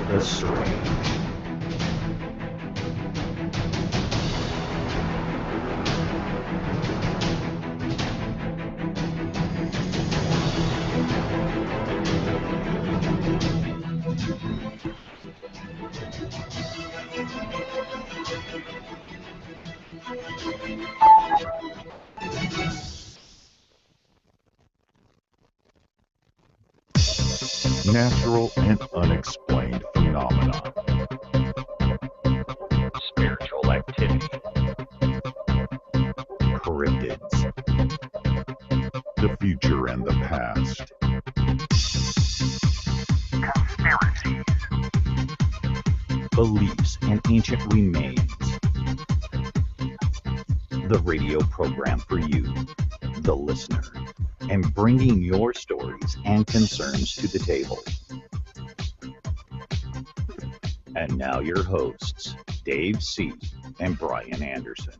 the strange. Natural and unexplained phenomena. Spiritual activity. Cryptids. The future and the past. Conspiracies. Beliefs and ancient remains. The radio program for you, the listener, and bringing your stories and concerns to the table. And now your hosts, Dave C. and Brian Anderson.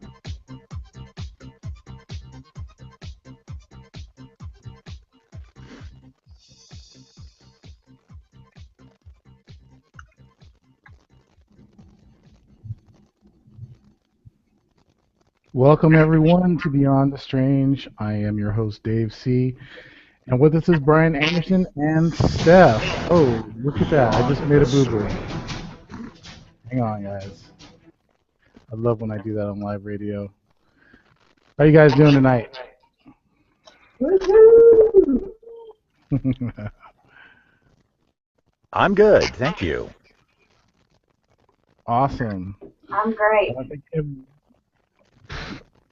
Welcome everyone to Beyond the Strange. I am your host Dave C. And with us is Brian Anderson and Steph. Oh, look at that. I just made a boo-boo. Hang on, guys. I love when I do that on live radio. How you guys doing tonight? I'm good, thank you. Awesome. I'm great.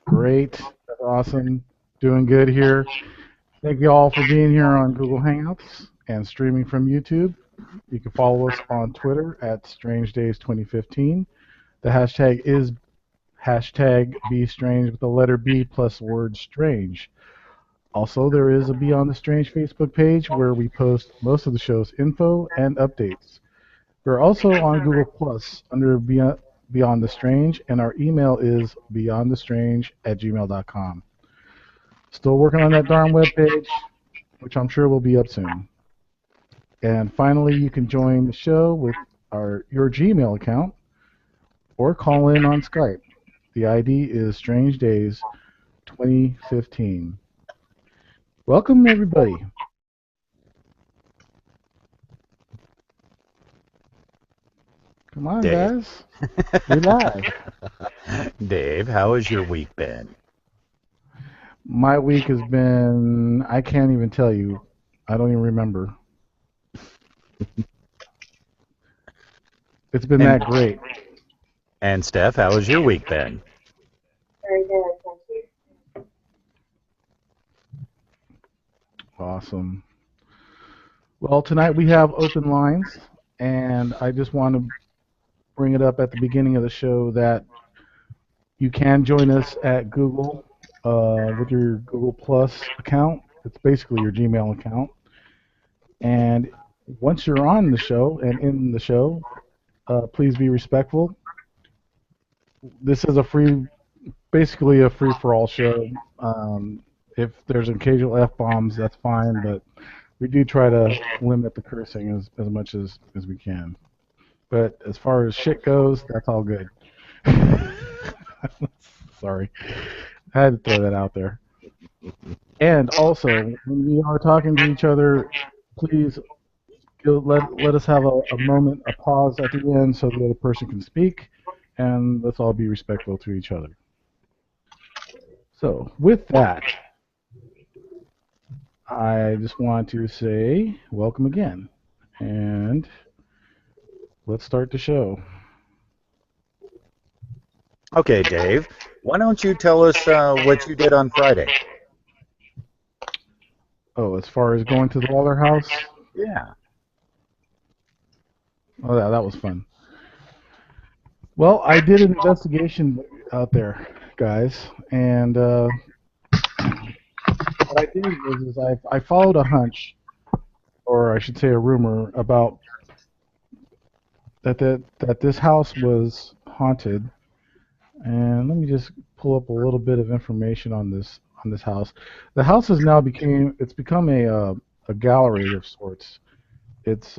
Great. That's awesome. Doing good here. Thank you all for being here on Google Hangouts and streaming from YouTube. You can follow us on Twitter at Strange Days 2015. The hashtag is hashtag #BeStrange with the letter B plus word strange. Also, there is a Beyond the Strange Facebook page where we post most of the show's info and updates. We're also on Google Plus under Beyond the Strange, and our email is beyondthestrange@gmail.com. Still working on that darn webpage, which I'm sure will be up soon. And finally, you can join the show with your Gmail account or call in on Skype. The ID is Strange Days 2015. Welcome, everybody. Come on, Dave. guys. We're live. Dave, how has your week been? My week has been, I can't even tell you. I don't even remember. It's been that great. And Steph, how has your week been? Very good, thank you. Awesome. Well, tonight we have open lines, and I just want to bring it up at the beginning of the show that you can join us at Google with your Google Plus account. It's basically your Gmail account. And once you're on the show and in the show, please be respectful. This is basically a free-for-all show. If there's occasional F-bombs, that's fine, but we do try to limit the cursing as much as we can. But as far as shit goes, that's all good. Sorry. I had to throw that out there. And also, when we are talking to each other, please let us have a moment, a pause at the end so the other person can speak, and let's all be respectful to each other. So, with that, I just want to say welcome again, and let's start the show. Okay, Dave, why don't you tell us what you did on Friday? Oh, as far as going to the Waller house? Yeah. Oh, yeah, that was fun. Well, I did an investigation out there, guys, and what I did is I followed a hunch, or I should say a rumor, about that this house was haunted. And let me just pull up a little bit of information on this house. The house has now become a gallery of sorts. It's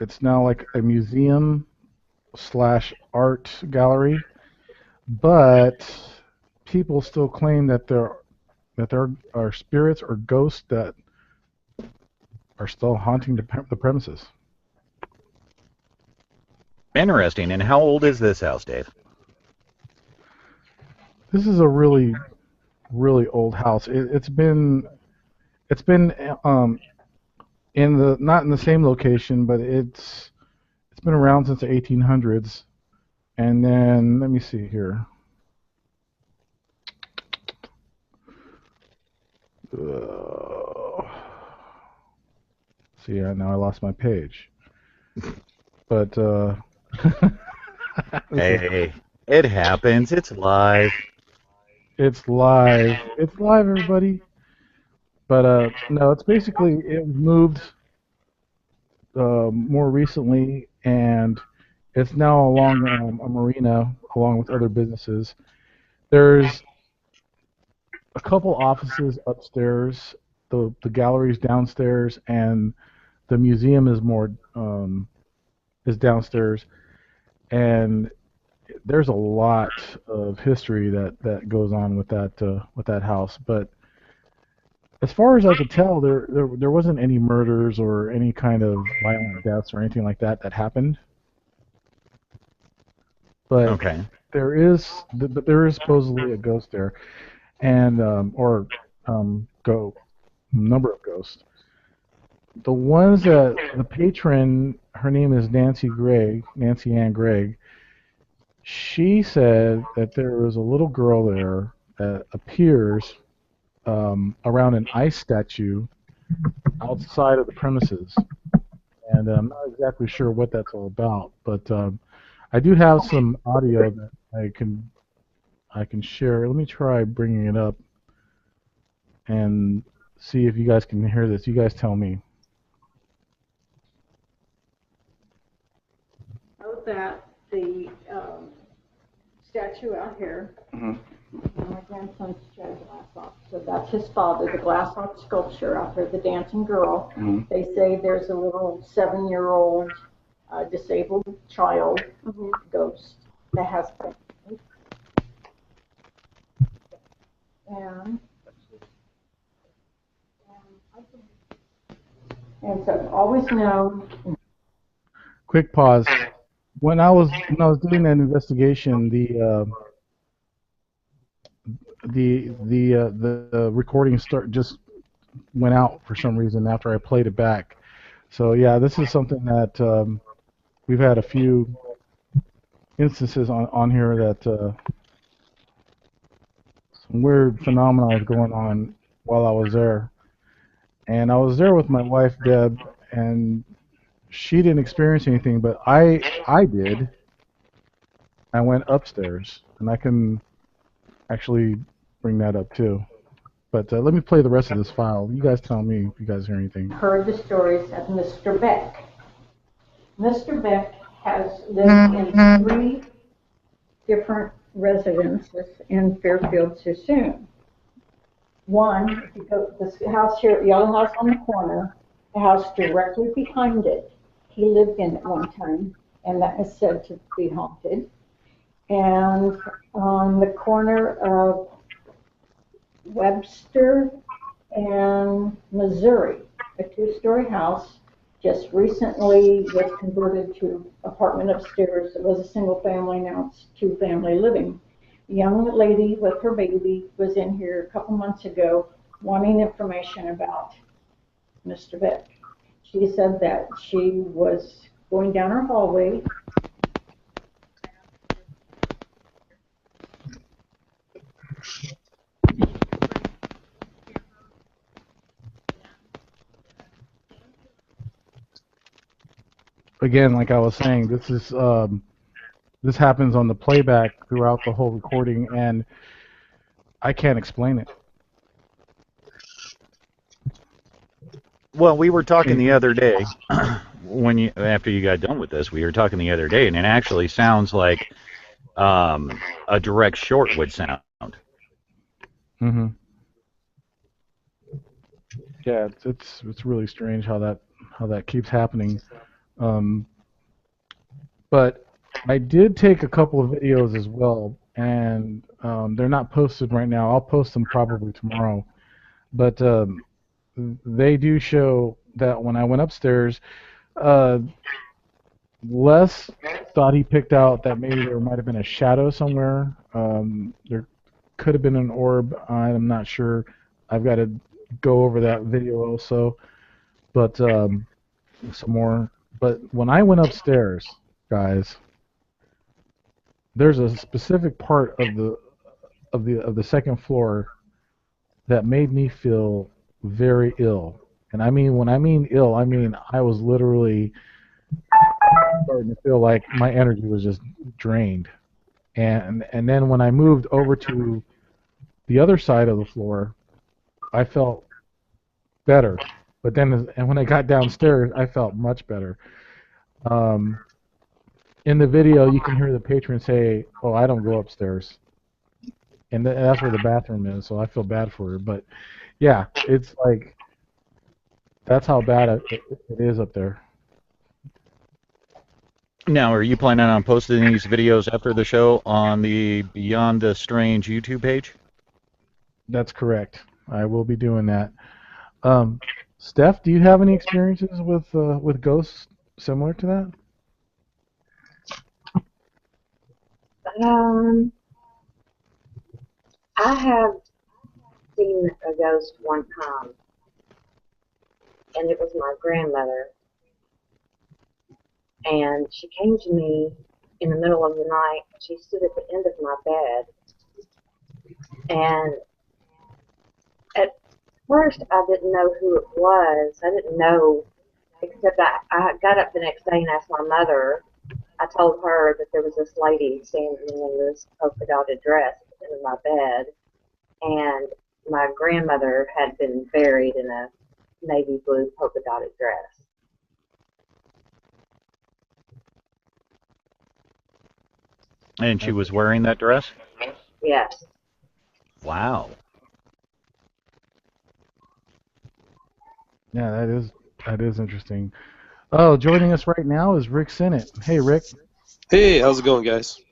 it's now like a museum slash art gallery, but people still claim that there are spirits or ghosts that are still haunting the premises. Interesting. And how old is this house, Dave? This is a really, really old house. It's been in the not in the same location, but it's been around since the 1800s. And then let me see here. See, now I lost my page. But Hey, it happens. It's live. it's live. It's live, everybody. But no, it's basically it moved more recently, and it's now along a marina along with other businesses. There's a couple offices upstairs, the gallery's downstairs, and the museum is more is downstairs. And there's a lot of history that goes on with that house. But as far as I could tell, there wasn't any murders or any kind of violent deaths or anything like that happened. But Okay. there is supposedly a ghost there, and number of ghosts. The ones that the patron, her name is Nancy Ann Gregg. She said that there was a little girl there that appears around an ice statue outside of the premises, and I'm not exactly sure what that's all about. But I do have some audio that I can share. Let me try bringing it up and see if you guys can hear this. You guys tell me. Know that the statue out here, my grandson's Joe Glasslock, so that's his father, the Glasslock sculpture out there, the dancing girl. They say there's a little 7-year-old disabled child ghost that has been. And so I've always known. Quick pause. When I was doing that investigation, the recording just went out for some reason after I played it back. So yeah, this is something that we've had a few instances on here that some weird phenomena was going on while I was there, and I was there with my wife Deb, and she didn't experience anything, but I did. I went upstairs, and I can actually bring that up too. But let me play the rest of this file. You guys tell me if you guys hear anything. Heard the stories of Mr. Beck. Mr. Beck has lived in 3 different residences in Fairfield Sassoon. One, if you go this house here, Yellow House on the corner, the house directly behind it, he lived in at one time, and that is said to be haunted. And on the corner of Webster and Missouri, a 2-story house just recently was converted to apartment upstairs. It was a single family, now it's 2-family living. A young lady with her baby was in here a couple months ago wanting information about Mr. Beck. She said that she was going down her hallway. Again, like I was saying, this happens on the playback throughout the whole recording, and I can't explain it. Well, we were talking the other day after you got done with this. We were talking the other day, and it actually sounds like a direct short would sound. Mm-hmm. Yeah, it's really strange how that keeps happening. Um, but I did take a couple of videos as well, and they're not posted right now. I'll post them probably tomorrow. But they do show that when I went upstairs, uh, Les thought he picked out that maybe there might have been a shadow somewhere. There could have been an orb. I'm not sure. I've got to go over that video also. But some more. But when I went upstairs, guys, there's a specific part of the second floor that made me feel very ill. And I mean, when I mean ill, I mean I was literally starting to feel like my energy was just drained. And then when I moved over to the other side of the floor, I felt better. But then, and when I got downstairs, I felt much better. In the video, you can hear the patron say, "Oh, I don't go upstairs," and that's where the bathroom is. So I feel bad for her. But yeah, it's like that's how bad it is up there. Now, are you planning on posting these videos after the show on the Beyond the Strange YouTube page? That's correct. I will be doing that. Steph, do you have any experiences with ghosts similar to that? I have seen a ghost one time, and it was my grandmother. And she came to me in the middle of the night. She stood at the end of my bed, and at first I didn't know who it was. I didn't know, except I got up the next day and asked my mother. I told her that there was this lady standing in this polka dotted dress at the end of my bed, and my grandmother had been buried in a navy blue polka dotted dress. And she was wearing that dress? Yes. Wow. Yeah, that is interesting. Oh, joining us right now is Rick Sinnott. Hey, Rick. Hey, how's it going, guys?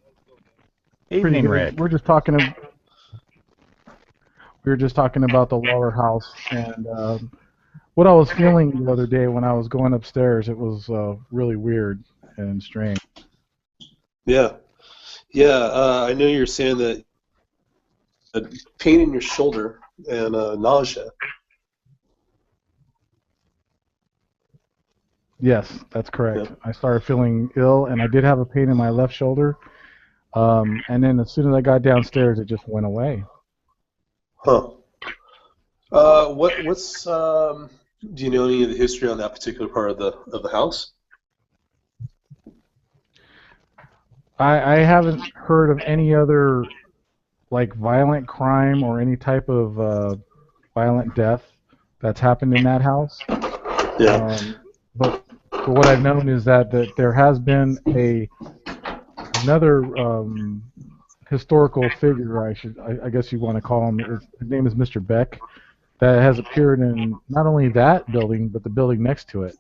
Evening, Rick. We were just talking about the lower house, and what I was feeling the other day when I was going upstairs. It was really weird and strange. Yeah. I know you're saying that pain in your shoulder and nausea. Yes, that's correct. Yeah. I started feeling ill, and I did have a pain in my left shoulder. And then as soon as I got downstairs, it just went away. Huh. What's do you know any of the history on that particular part of the house? I haven't heard of any other like violent crime or any type of violent death that's happened in that house. Yeah. But what I've known is that there has been another historical figure, I guess you want to call him. His name is Mr. Beck, that has appeared in not only that building but the building next to it.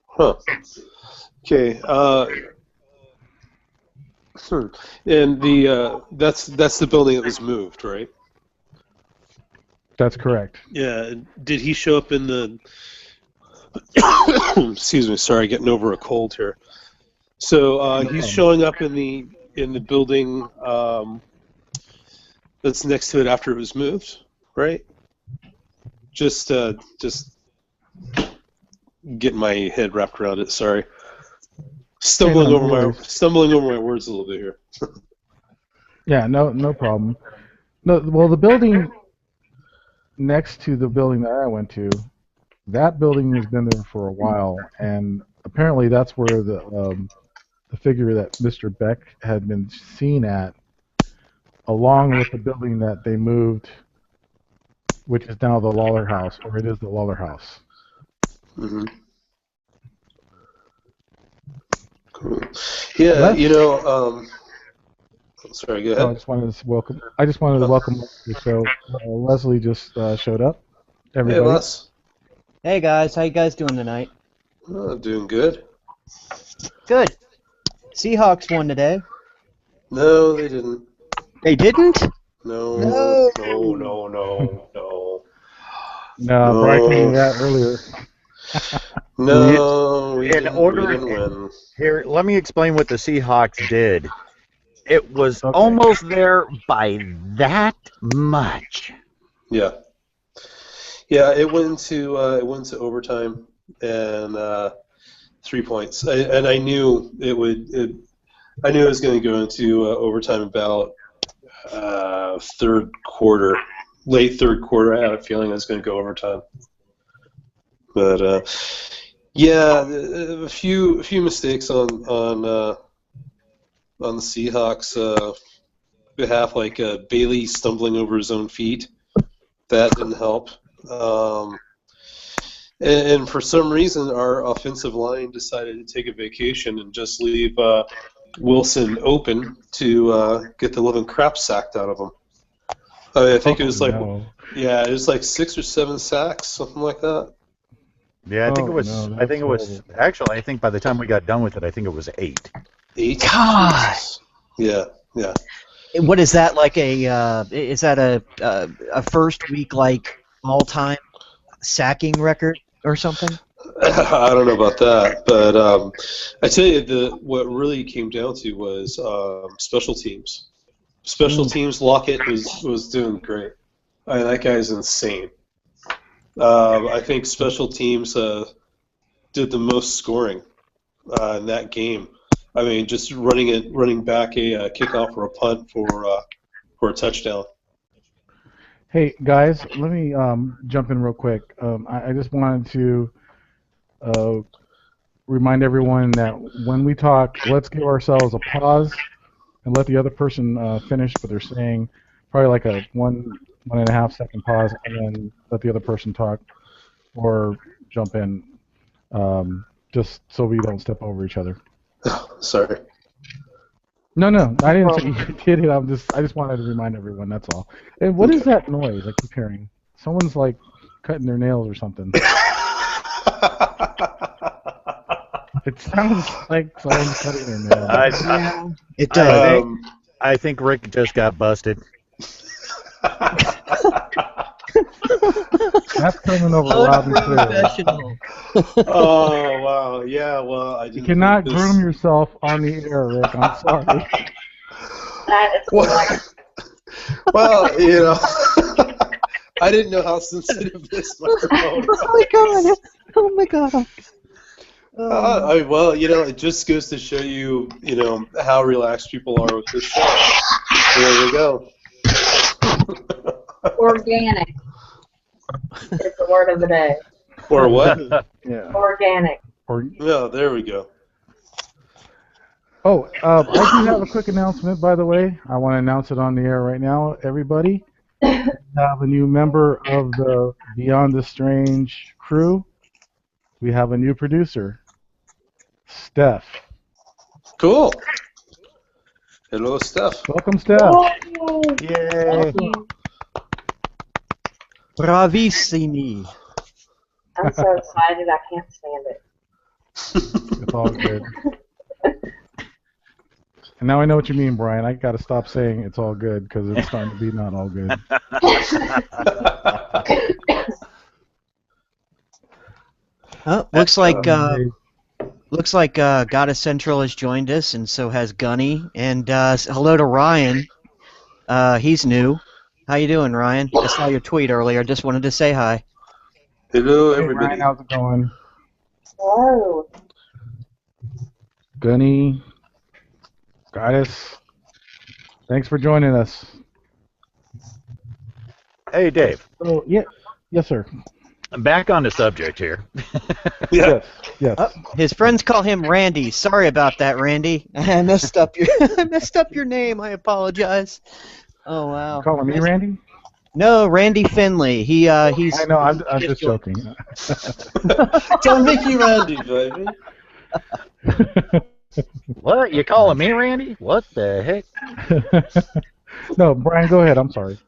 Huh. Okay. And that's the building that was moved, right? That's correct. Yeah. Did he show up in the? Excuse me. Sorry, getting over a cold here. So he's showing up in the building that's next to it after it was moved, right? Just getting my head wrapped around it. Sorry. Stumbling over my words a little bit here. Yeah, no problem. No, well, the building next to the building that I went to, that building has been there for a while, and apparently that's where the figure that Mr. Beck had been seen at, along with the building that they moved, which is now the Lawler House, or it is the Lawler House. Mm-hmm. Cool. Yeah, sorry, go ahead. I just wanted to welcome to the show. Leslie just showed up. Everybody. Hey, Les. Hey guys, how you guys doing tonight? Oh, doing good. Good. Seahawks won today. No, they didn't. They didn't? No, No. no, no, no, no. No, Brian told me that earlier. No, we In order- didn't win. Here, let me explain what the Seahawks did. It was Okay. almost there by that much. Yeah. Yeah, it went to overtime and 3 points. I knew it would. I knew it was going to go into overtime about third quarter, late third quarter. I had a feeling it was going to go overtime. But yeah, a few mistakes on the Seahawks behalf, like Bailey stumbling over his own feet. That didn't help. And for some reason, our offensive line decided to take a vacation and just leave Wilson open to get the living crap sacked out of him. I think it was like, yeah, it was like 6 or 7 sacks, something like that. Yeah, I think Oh, it was. no, I think it that's was. horrible. Actually, I think by the time we got done with it, I think it was 8. 8. God. Yeah, yeah. What is that like is that a first week like all-time sacking record or something? I don't know about that, but I tell you, what really came down to was special teams. Special teams, Lockett was doing great. I mean, that guy's insane. I think special teams did the most scoring in that game. I mean, just running back a kickoff or a punt for a touchdown. Hey guys, let me jump in real quick. I just wanted to remind everyone that when we talk, let's give ourselves a pause and let the other person finish what they're saying. Probably like a 1.5 second pause, and then let the other person talk or jump in, just so we don't step over each other. Sorry. No, I didn't say you did it. I just wanted to remind everyone. That's all. And what is that noise I keep hearing? Someone's like cutting their nails or something. It sounds like someone's cutting their nails. Yeah, it does. I think Rick just got busted. That's coming over loud and clear. Unprofessional. Oh wow, yeah. Well, I didn't. You cannot think this- groom yourself on the air, Rick. I'm sorry. That is like, Well, you know, I didn't know how sensitive this microphone was. Oh my god! Oh my god! Well, you know, it just goes to show you, you know, how relaxed people are with this show. There we go. organic is the word of the day. Or what? Yeah. Organic. Or No, there we go. oh, I do have a quick announcement, by the way. I want to announce it on the air right now, everybody. We have a new member of the Beyond the Strange crew. We have a new producer, Steph. Cool. Hello, Steph. Welcome, Steph. Yay! Bravissimi. I'm so excited I can't stand it. It's all good. And now I know what you mean, Brian. I got to stop saying it's all good because it's starting to be not all good. Oh, looks like Goddess Central has joined us, and so has Gunny. And hello to Ryan. He's new. How you doing, Ryan? I saw your tweet earlier. Just wanted to say hi. Hello, Hey, everybody. Ryan, how's it going? Whoa. Gunny, Goddess, thanks for joining us. Hey, Dave. So, yeah, yes, sir. Back on the subject here. Yeah. Yes. Oh, his friends call him Randy. Sorry about that, Randy. I messed up your name. I apologize. Oh wow. You calling me Randy? No, Randy Finley. He's. I know. I'm just joking. Don't make you Randy, baby. What? You calling me Randy? What the heck? No, Brian, go ahead. I'm sorry.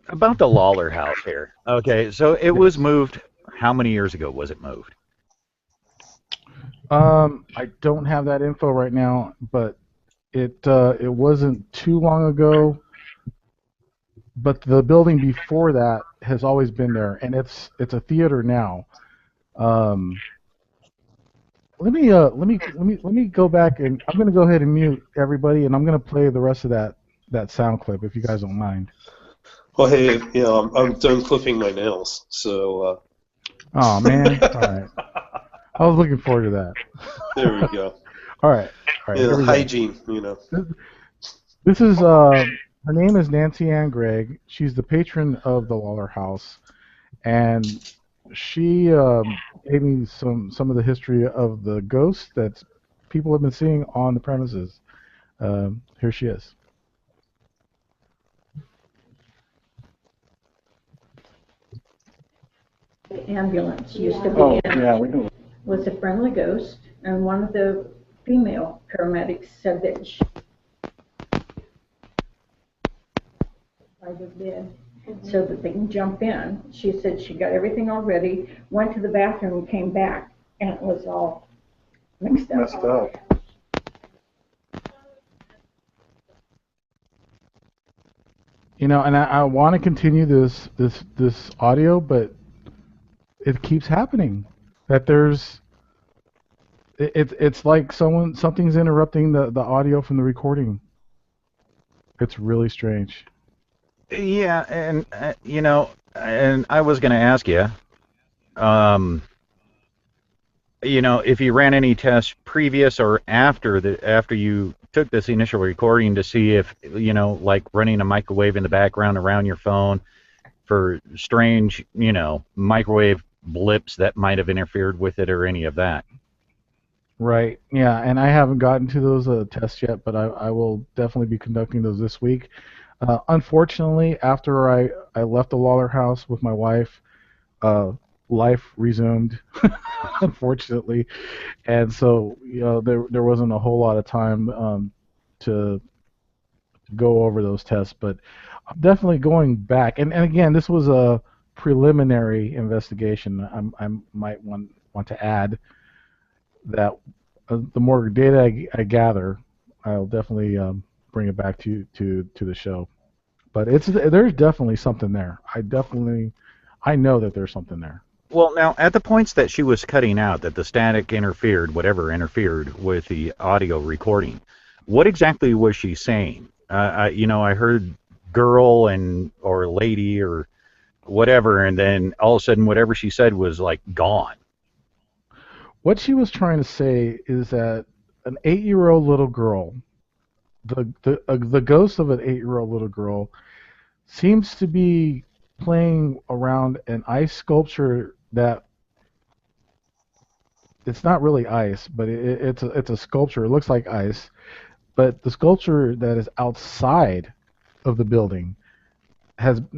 About the Lawler house here. Okay, so it was moved. How many years ago was it moved? I don't have that info right now, but it wasn't too long ago. But the building before that has always been there, and it's a theater now. Um, let me go back, and I'm gonna go ahead and mute everybody, and I'm gonna play the rest of that sound clip if you guys don't mind. Well, hey, I'm done clipping my nails, so. Oh man! All right, I was looking forward to that. There we go. All right. Here we go. Hygiene, This is her name is Nancy Ann Gregg. She's the patron of the Lawler House, and she gave me some of the history of the ghosts that people have been seeing on the premises. Here she is. The ambulance used to be in. Was a friendly ghost, and one of the female paramedics said that she by the bed so that they can jump in. She said she got everything all ready, went to the bathroom, and came back, and it was all mixed up. You know, and I want to continue this audio, but it keeps happening. That it's like something's interrupting the audio from the recording. It's really strange. Yeah, and and I was going to ask you, if you ran any tests previous or after you took this initial recording to see if, like running a microwave in the background around your phone for strange, microwave blips that might have interfered with it or any of that. Right. Yeah, and I haven't gotten to those tests yet, but I will definitely be conducting those this week. Unfortunately, after I left the Lawler house with my wife, life resumed, unfortunately, and so there wasn't a whole lot of time to go over those tests. But I'm definitely going back, and again, this was a preliminary investigation. I might want to add that the more data I gather, I'll definitely bring it back to the show. But there's definitely something there. I know that there's something there. Well, now, at the points that she was cutting out, that the static interfered, whatever interfered with the audio recording, what exactly was she saying? I heard girl or lady or whatever, and then all of a sudden whatever she said was like gone. What she was trying to say is that an 8-year-old little girl, the ghost of an 8-year-old little girl, seems to be playing around an ice sculpture that it's not really ice, but it's a sculpture. It looks like ice, but the sculpture that is outside of the building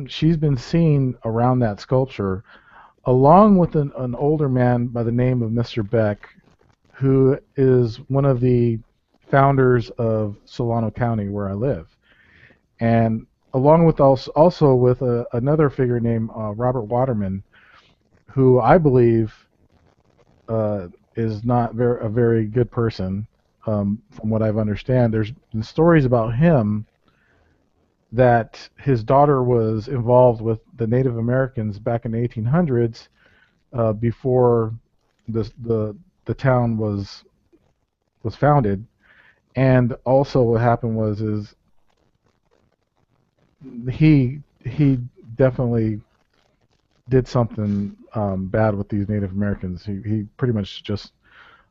she's been seen around that sculpture, along with an older man by the name of Mr. Beck, who is one of the founders of Solano County, where I live, and along with also with another figure named Robert Waterman, who I believe is not a very good person. From what I've understand, there's been stories about him that his daughter was involved with the Native Americans back in the 1800s, before the town was founded. And also what happened is he definitely did something bad with these Native Americans. He pretty much just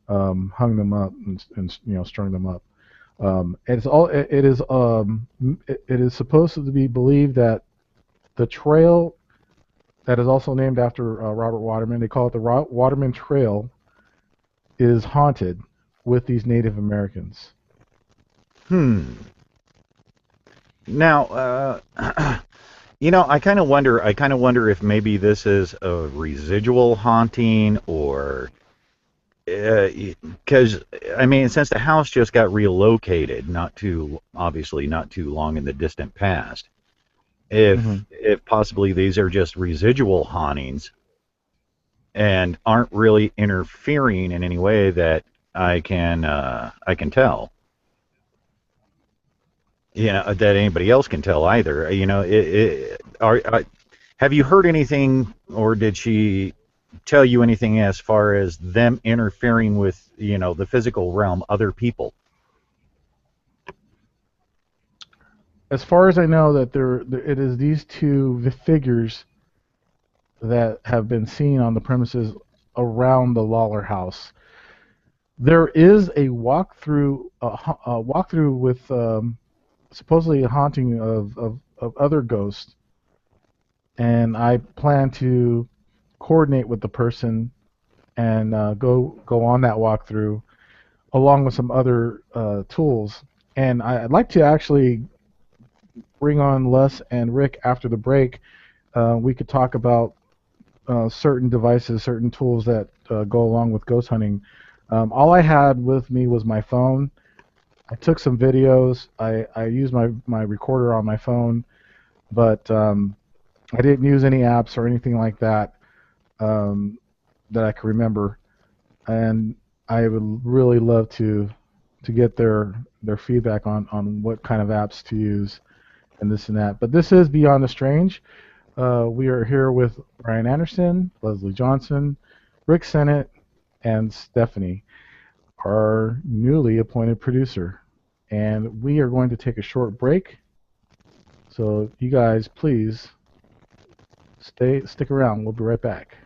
hung them up and strung them up. It is supposed to be believed that the trail that is also named after Robert Waterman, they call it the Waterman Trail, is haunted with these Native Americans. Now, I kind of wonder if maybe this is a residual haunting, or because since the house just got relocated not too long in the distant past, if possibly these are just residual hauntings and aren't really interfering in any way, that I can tell. That anybody else can tell either. Have you heard anything, or did she tell you anything as far as them interfering with, the physical realm, other people? As far as I know, that it is these two figures that have been seen on the premises around the Lawler house. There is a walkthrough with supposedly a haunting of other ghosts, and I plan to coordinate with the person and go on that walkthrough along with some other tools. And I'd like to actually bring on Les and Rick after the break. We could talk about certain devices, certain tools that go along with ghost hunting. All I had with me was my phone. I took some videos. I used my recorder on my phone, but I didn't use any apps or anything like that that I can remember. And I would really love to get their feedback on what kind of apps to use and this and that. But this is Beyond the Strange. We are here with Brian Anderson, Leslie Johnson, Rick Sennett, and Stephanie, our newly appointed producer. And we are going to take a short break. So you guys, please stick around. We'll be right back.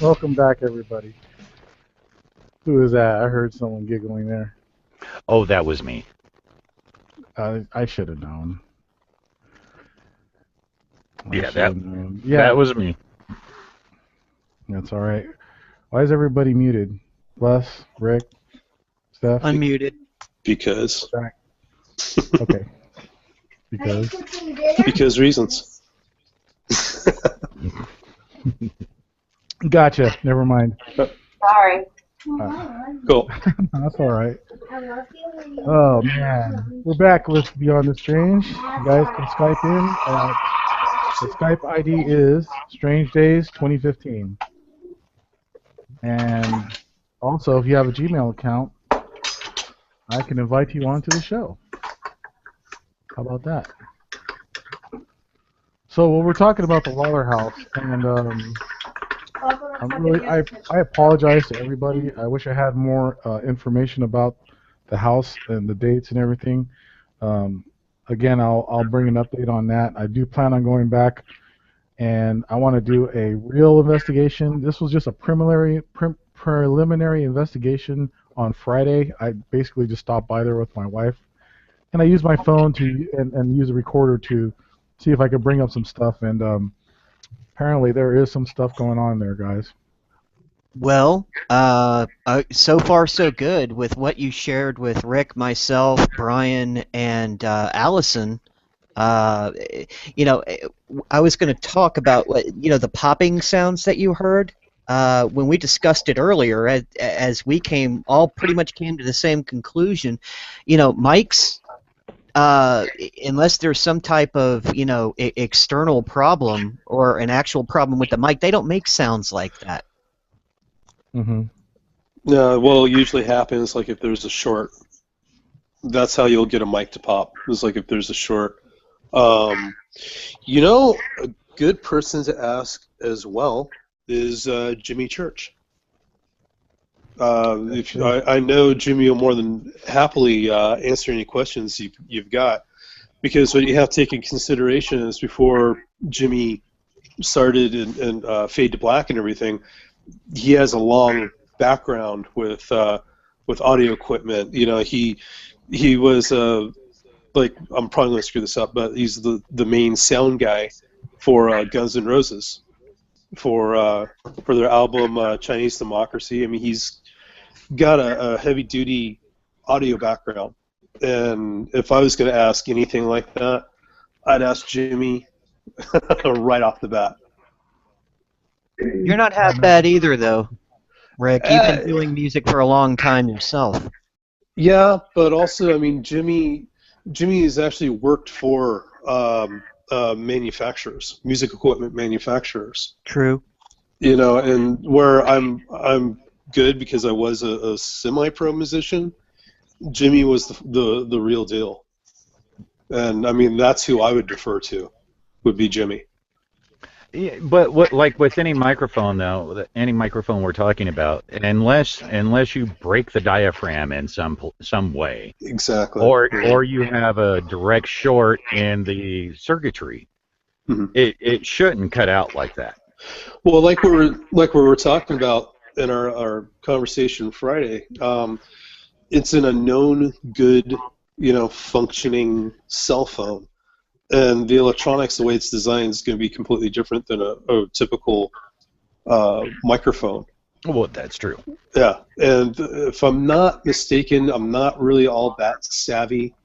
Welcome back, everybody. Who is that? I heard someone giggling there. Oh, that was me. I should have known. That was me. That's all right. Why is everybody muted? Les, Rick, Steph? Unmuted. Because. Okay. Because reasons. Gotcha. Never mind. Sorry. Cool. That's all right. Oh man, we're back with Beyond the Strange. You guys can Skype in. The Skype ID is Strange Days 2015. And also, if you have a Gmail account, I can invite you onto the show. How about that? So, well, we're talking about the Lawler House, and I apologize to everybody. I wish I had more information about the house and the dates and everything. Again, I'll bring an update on that. I do plan on going back, and I want to do a real investigation. This was just a preliminary investigation on Friday. I basically just stopped by there with my wife, and I used my phone to and use a recorder to see if I could bring up some stuff. And apparently there is some stuff going on there, guys. Well, so far so good with what you shared with Rick, myself, Brian, and Allison. You know, I was going to talk about the popping sounds that you heard when we discussed it earlier. As we pretty much came to the same conclusion. You know, mics, unless there's some type of external problem or an actual problem with the mic, they don't make sounds like that. Mm-hmm. No, well, it usually happens like if there's a short. That's how you'll get a mic to pop. It's like if there's a short. A good person to ask as well is Jimmy Church. I know Jimmy will more than happily answer any questions you've got, because what you have to take into consideration is before Jimmy started and Fade to Black and everything, he has a long background with audio equipment. You know, he was like, I'm probably going to screw this up, but he's the main sound guy for Guns N' Roses for their album Chinese Democracy. I mean, he's got a heavy-duty audio background, and if I was going to ask anything like that, I'd ask Jimmy right off the bat. You're not half bad either, though, Rick. You've been doing music for a long time yourself. Yeah, but also, I mean, Jimmy has actually worked for manufacturers, music equipment manufacturers. True. You know, and where I'm good because I was a semi-pro musician, Jimmy was the real deal. And I mean, that's who I would defer to, would be Jimmy. Yeah, but like with any microphone, though, any microphone we're talking about, unless you break the diaphragm in some way, exactly, or you have a direct short in the circuitry, mm-hmm. it shouldn't cut out like that. Well, like we were talking about in our conversation Friday, it's in a known good, functioning cell phone. And the electronics, the way it's designed, is going to be completely different than a typical microphone. Well, that's true. Yeah, and if I'm not mistaken, I'm not really all that savvy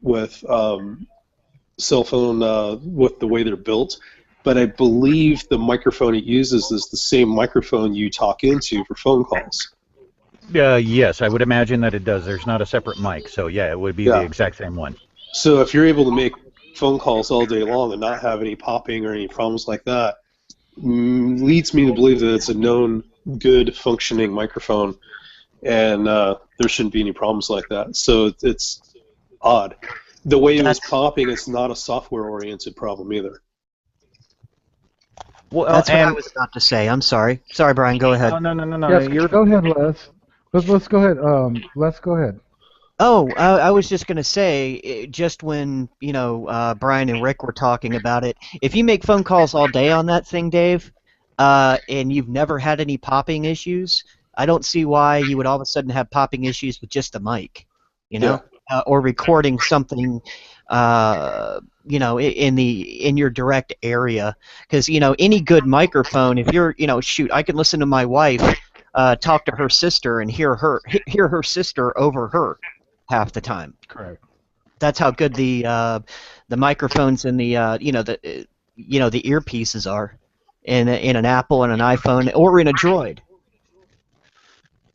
with cell phone, with the way they're built, but I believe the microphone it uses is the same microphone you talk into for phone calls. Yes, I would imagine that it does. There's not a separate mic, so yeah, it would be the exact same one. So if you're able to make phone calls all day long and not have any popping or any problems like that, leads me to believe that it's a known good functioning microphone, and there shouldn't be any problems like that. So it's odd. The way it was popping, it's not a software oriented problem either. Well, that's what I was about to say. I'm sorry. Sorry, Brian. Go ahead. No. Yes, go ahead, Les. Let's go ahead. Les, go ahead. Oh, I was just going to say, just when, Brian and Rick were talking about it, if you make phone calls all day on that thing, Dave, and you've never had any popping issues, I don't see why you would all of a sudden have popping issues with just the mic, or recording something, in your direct area. Because, any good microphone, if you're, I can listen to my wife talk to her sister and hear her sister over her half the time. Correct. That's how good the microphones and the the earpieces are in an Apple and an iPhone or in a Droid.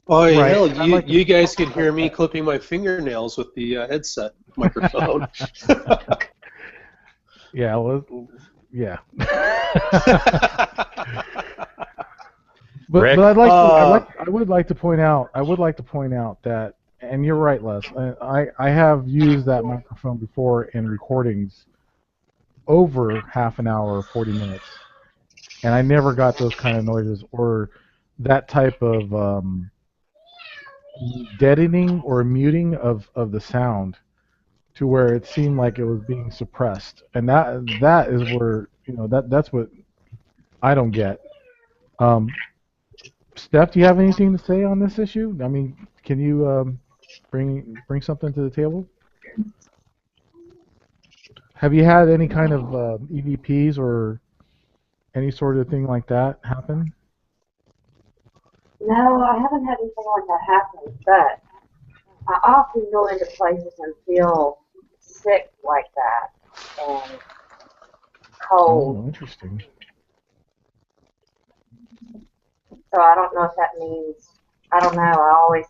Oh, yeah, Right. hell, I'd like to- you guys could hear me clipping my fingernails with the headset microphone. Yeah, yeah. Rick? But I would like to point out that, and you're right, Les. I have used that microphone before in recordings over half an hour or 40 minutes, and I never got those kind of noises or that type of deadening or muting of the sound to where it seemed like it was being suppressed, and that is where that's what I don't get. Steph, do you have anything to say on this issue? I mean, can you bring something to the table? Have you had any kind of EVPs or any sort of thing like that happen? No, I haven't had anything like that happen, but I often go into places and feel sick like that and cold. Oh, interesting. So I don't know if that means, I don't know, I always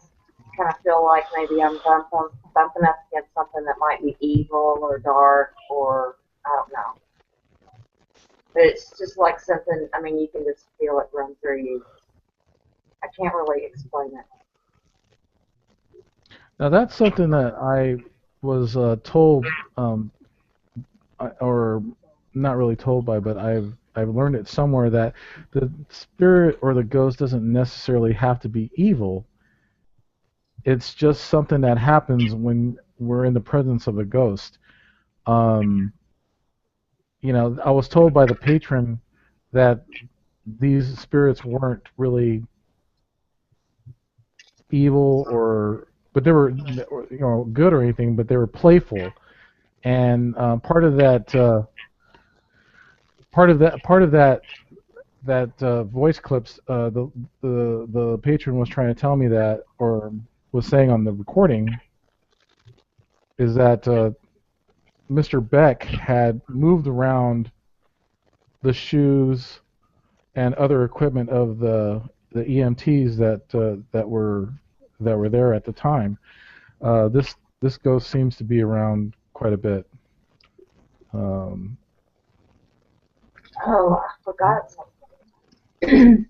kind of feel like maybe I'm bumping up against something that might be evil or dark or I don't know. But it's just like something, I mean, you can just feel it run through you. I can't really explain it. Now that's something that I was told, or not really told by, but I've learned it somewhere that the spirit or the ghost doesn't necessarily have to be evil. It's just something that happens when we're in the presence of a ghost. I was told by the patron that these spirits weren't really evil but they were good or anything, but they were playful, and part of that voice clips, the patron was trying to tell me that, or was saying on the recording, is that Mr. Beck had moved around the shoes and other equipment of the EMTs that were there at the time. This ghost seems to be around quite a bit. Oh, I forgot something.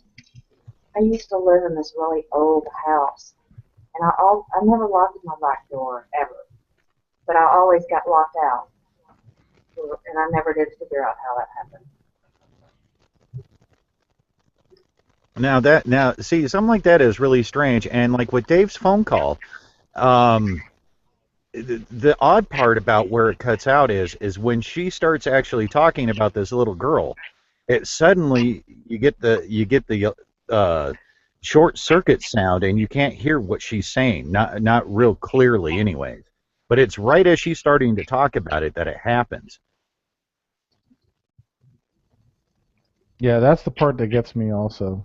I used to live in this really old house, and I never locked my back door ever, but I always got locked out, and I never did figure out how that happened. Now, see, something like that is really strange, and like with Dave's phone call, the odd part about where it cuts out is when she starts actually talking about this little girl, it suddenly you get the short circuit sound, and you can't hear what she's saying, not real clearly, anyways. But it's right as she's starting to talk about it that it happens. Yeah, that's the part that gets me also.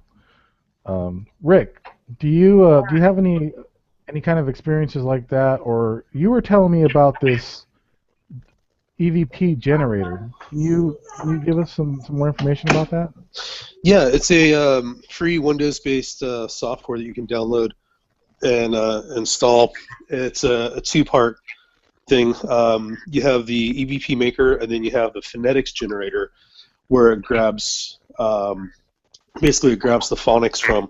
Rick, do you have any kind of experiences like that, or you were telling me about this EVP generator? Can you give us some more information about that? Yeah, it's a free Windows-based software that you can download and install. It's a two-part thing. You have the EVP maker, and then you have the phonetics generator, where it grabs basically it grabs the phonics from,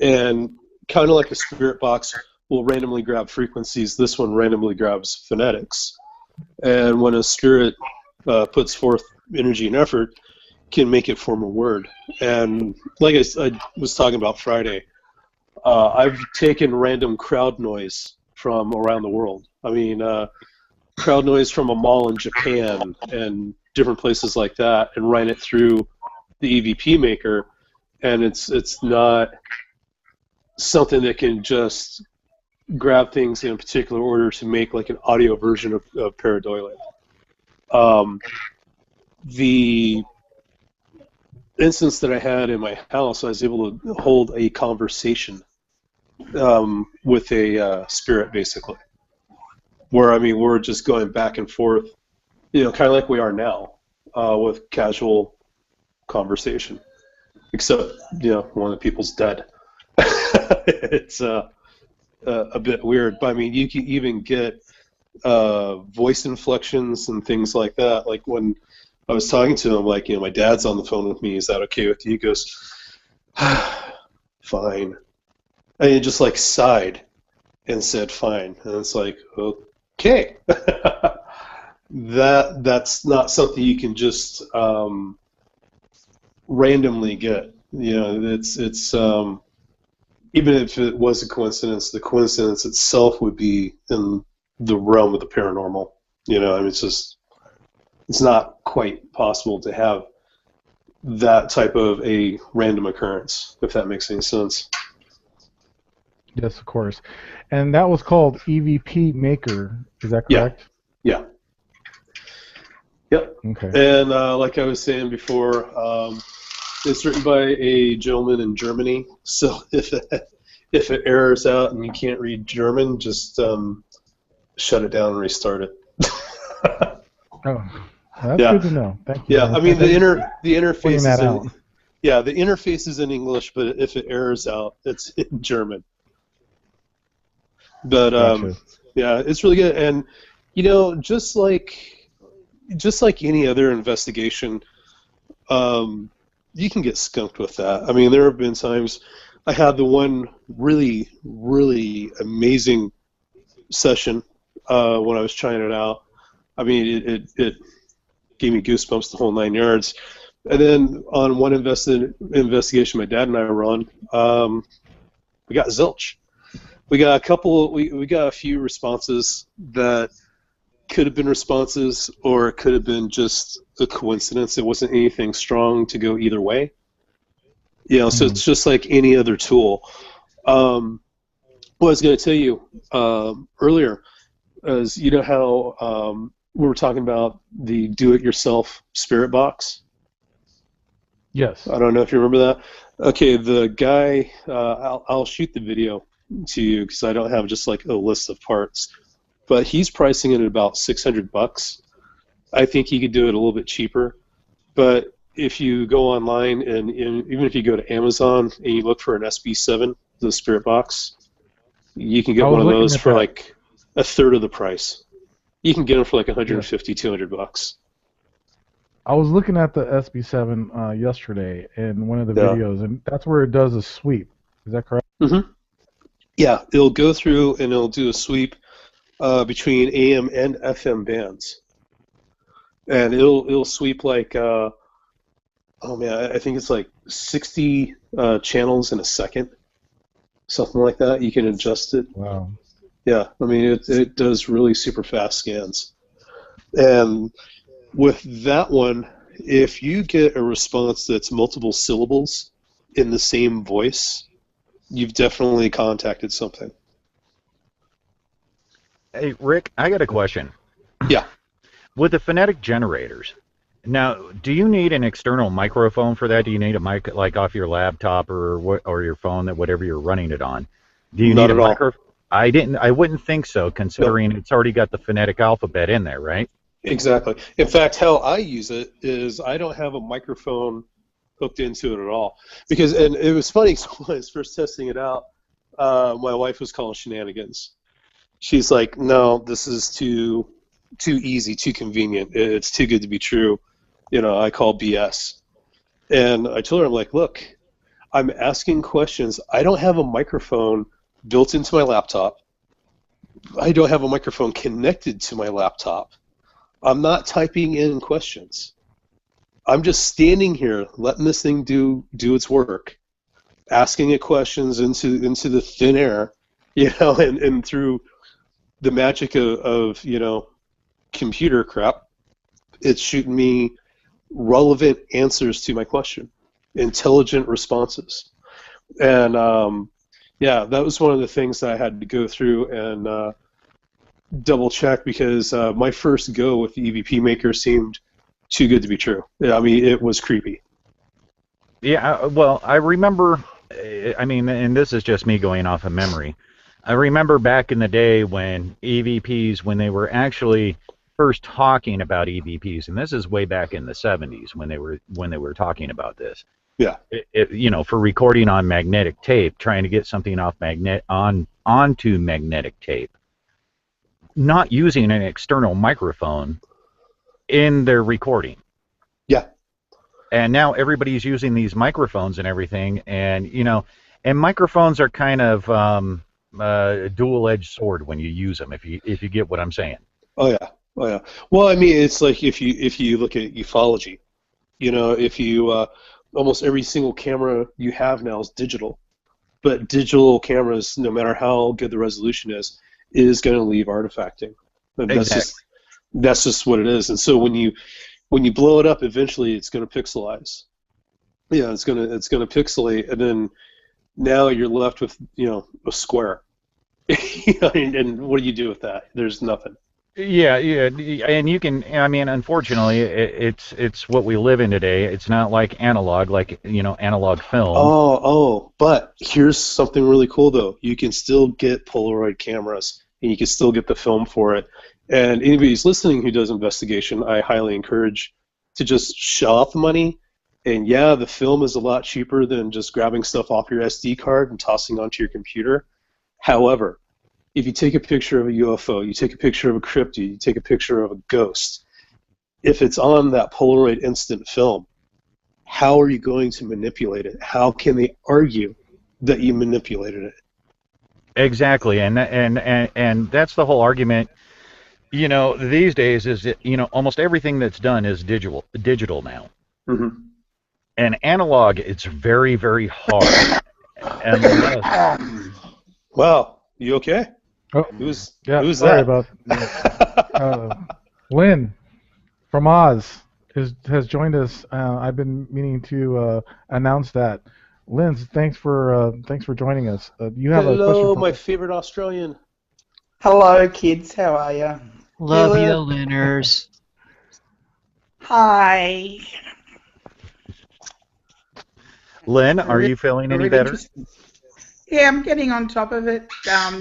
and kind of like a spirit box will randomly grab frequencies. This one randomly grabs phonetics, and when a spirit puts forth energy and effort, can make it form a word. And like I was talking about Friday, I've taken random crowd noise from around the world. I mean, crowd noise from a mall in Japan and different places like that, and ran it through the EVP maker, and it's not something that can just grab things in a particular order to make like an audio version of pareidolia. The instance that I had in my house, I was able to hold a conversation with a spirit, basically. where I mean we're just going back and forth, you know, kind of like we are now, with casual conversation. Except, you know, one of the people's dead. It's a bit weird, but I mean, you can even get voice inflections and things like that. Like when I was talking to him, like, you know, my dad's on the phone with me. Is that okay with you? He goes, fine. And he just like sighed and said fine, and it's like, okay. That's not something you can just randomly get. You know, it's even if it was a coincidence, the coincidence itself would be in the realm of the paranormal. You know, I mean, it's not quite possible to have that type of a random occurrence, if that makes any sense. Yes, of course. And that was called E.B.E Maker. Is that correct? Yeah. Yep. Okay. And like I was saying before, it's written by a gentleman in Germany. So if it errors out and you can't read German, just shut it down and restart it. Oh, that's good to know. Thank you. Yeah, I mean the interface Pointing is that in, out. yeah, the interface is in English, but if it errors out, it's in German. But Gotcha. yeah, it's really good. And you know, just like any other investigation, you can get skunked with that. I mean, there have been times I had the one really, really amazing session when I was trying it out. I mean, it gave me goosebumps the whole 9 yards. And then on one investigation my dad and I were on, we got zilch. We got a few responses that could have been responses, or it could have been just a coincidence. It wasn't anything strong to go either way. You know, so it's just like any other tool. What I was going to tell you earlier is, you know how we were talking about the do-it-yourself spirit box? Yes. I don't know if you remember that. Okay, the guy, I'll shoot the video to you because I don't have just like a list of parts. But he's pricing it at about $600. I think he could do it a little bit cheaper. But if you go online and even if you go to Amazon and you look for an SB7, the spirit box, you can get one of those for like a third of the price. You can get them for like $150, $200. I was looking at the SB7 yesterday in one of the videos, and that's where it does a sweep. Is that correct? Mm-hmm. Yeah, it'll go through and it'll do a sweep between AM and FM bands, and it'll sweep like oh man, I think it's like 60 channels in a second, something like that. You can adjust it. Wow. Yeah, I mean it does really super fast scans, and with that one, if you get a response that's multiple syllables in the same voice, you've definitely contacted something. Hey, Rick, I got a question. Yeah. With the phonetic generators, now, do you need an external microphone for that? Do you need a mic like off your laptop or your phone, that whatever you're running it on? Do you need a microphone? I wouldn't think so, considering it's already got the phonetic alphabet in there, right? Exactly. In fact, how I use it is I don't have a microphone hooked into it at all. Because, and it was funny, when I was first testing it out, my wife was calling shenanigans. She's like, no, this is too easy, too convenient. It's too good to be true. You know, I call BS. And I told her, I'm like, look, I'm asking questions. I don't have a microphone built into my laptop. I don't have a microphone connected to my laptop. I'm not typing in questions. I'm just standing here letting this thing do its work, asking it questions into the thin air, you know, and through the magic of you know, computer crap, it's shooting me relevant answers to my question, intelligent responses. And yeah, that was one of the things that I had to go through and double check, because my first go with the E.B.E maker seemed too good to be true. I mean, it was creepy. Yeah, well, I remember, I mean, and this is just me going off of memory, I remember back in the day when EVPs, when they were actually first talking about EVPs, and this is way back in the 70s when they were talking about this. Yeah. For recording on magnetic tape, trying to get something onto magnetic tape, not using an external microphone in their recording. Yeah. And now everybody's using these microphones and everything, and and microphones are kind of a dual-edged sword when you use them. If you get what I'm saying. Oh yeah. Well, I mean, it's like if you look at ufology, if you almost every single camera you have now is digital, but digital cameras, no matter how good the resolution is going to leave artifacting. And that's just what it is. And so when you blow it up, eventually it's going to pixelize. Yeah, it's going to pixelate, and then now you're left with a square. And what do you do with that? There's nothing. Yeah, and you can. I mean, unfortunately, it's what we live in today. It's not like analog, analog film. But here's something really cool though. You can still get Polaroid cameras, and you can still get the film for it. And anybody who's listening who does investigation, I highly encourage to just shell out the money. And yeah, the film is a lot cheaper than just grabbing stuff off your SD card and tossing onto your computer. However, if you take a picture of a UFO, you take a picture of a cryptid, you take a picture of a ghost, if it's on that Polaroid instant film, how are you going to manipulate it? How can they argue that you manipulated it? Exactly, and that's the whole argument. These days is that, almost everything that's done is digital now. Mm-hmm. And analog, it's very, very hard. Wow, you okay? Oh, who's sorry that? About Lynn from Oz has joined us. I've been meaning to announce that. Lynn, thanks for joining us. You have a question? Hello, my favorite Australian. Hello, kids. How are you? Love you, Lynners. Hi. Lynn, are you feeling any better? Yeah, I'm getting on top of it. Still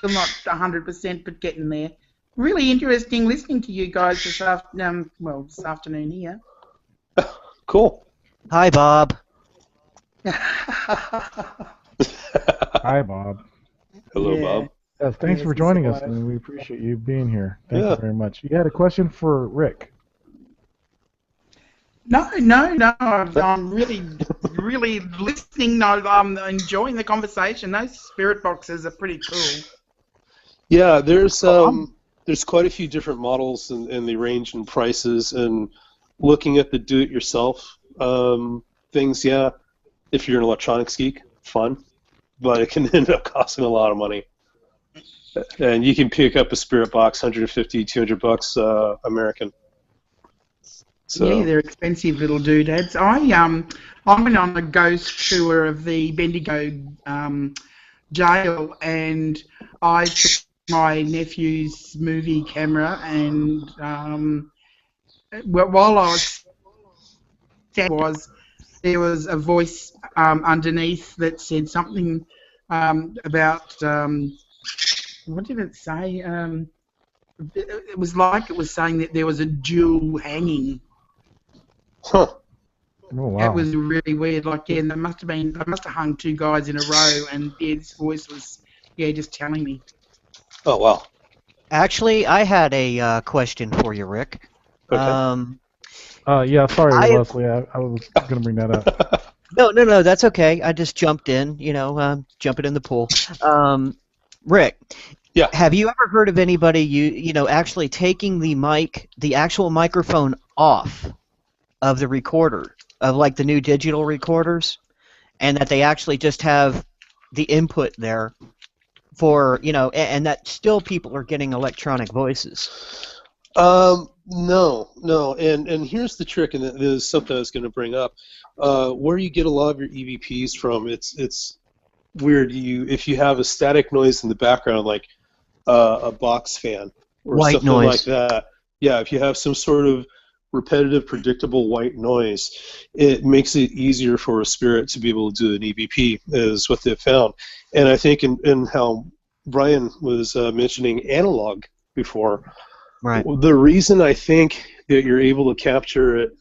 not 100%, but getting there. Really interesting listening to you guys this afternoon here. Cool. Hi, Bob. Hi, Bob. Hello, Bob. Yes, thanks for joining us, and we appreciate you being here. Thank you very much. You had a question for Rick? No. I'm really listening. No, I'm enjoying the conversation. Those spirit boxes are pretty cool. Yeah, there's quite a few different models, and they range in prices. And looking at the do-it-yourself things, yeah, if you're an electronics geek, fun, but it can end up costing a lot of money. And you can pick up a spirit box, $150, $200 American. So. Yeah, they're expensive little doodads. I went on a ghost tour of the Bendigo jail, and I took my nephew's movie camera, and while I was there was a voice underneath that said something about what did it say? It was like it was saying that there was a dual hanging. Huh. Oh, wow. That was really weird. Like, yeah, they must have hung two guys in a row, and his voice was, just telling me. Oh, wow. Actually, I had a question for you, Rick. Okay. Sorry, Leslie. I was going to bring that up. No, that's okay. I just jumped in, jumping in the pool. Rick, yeah. Have you ever heard of anybody actually taking the actual microphone off of the recorder, of like the new digital recorders, and that they actually just have the input there for, and that still people are getting electronic voices? No, and here's the trick, and this is something I was going to bring up. Where you get a lot of your EVPs from, it's weird. If you have a static noise in the background, like a box fan or White something noise. like that. Yeah, if you have some sort of repetitive, predictable white noise, it makes it easier for a spirit to be able to do an EVP, is what they've found. And I think in how Brian was mentioning analog before, Right. the reason I think that you're able to capture it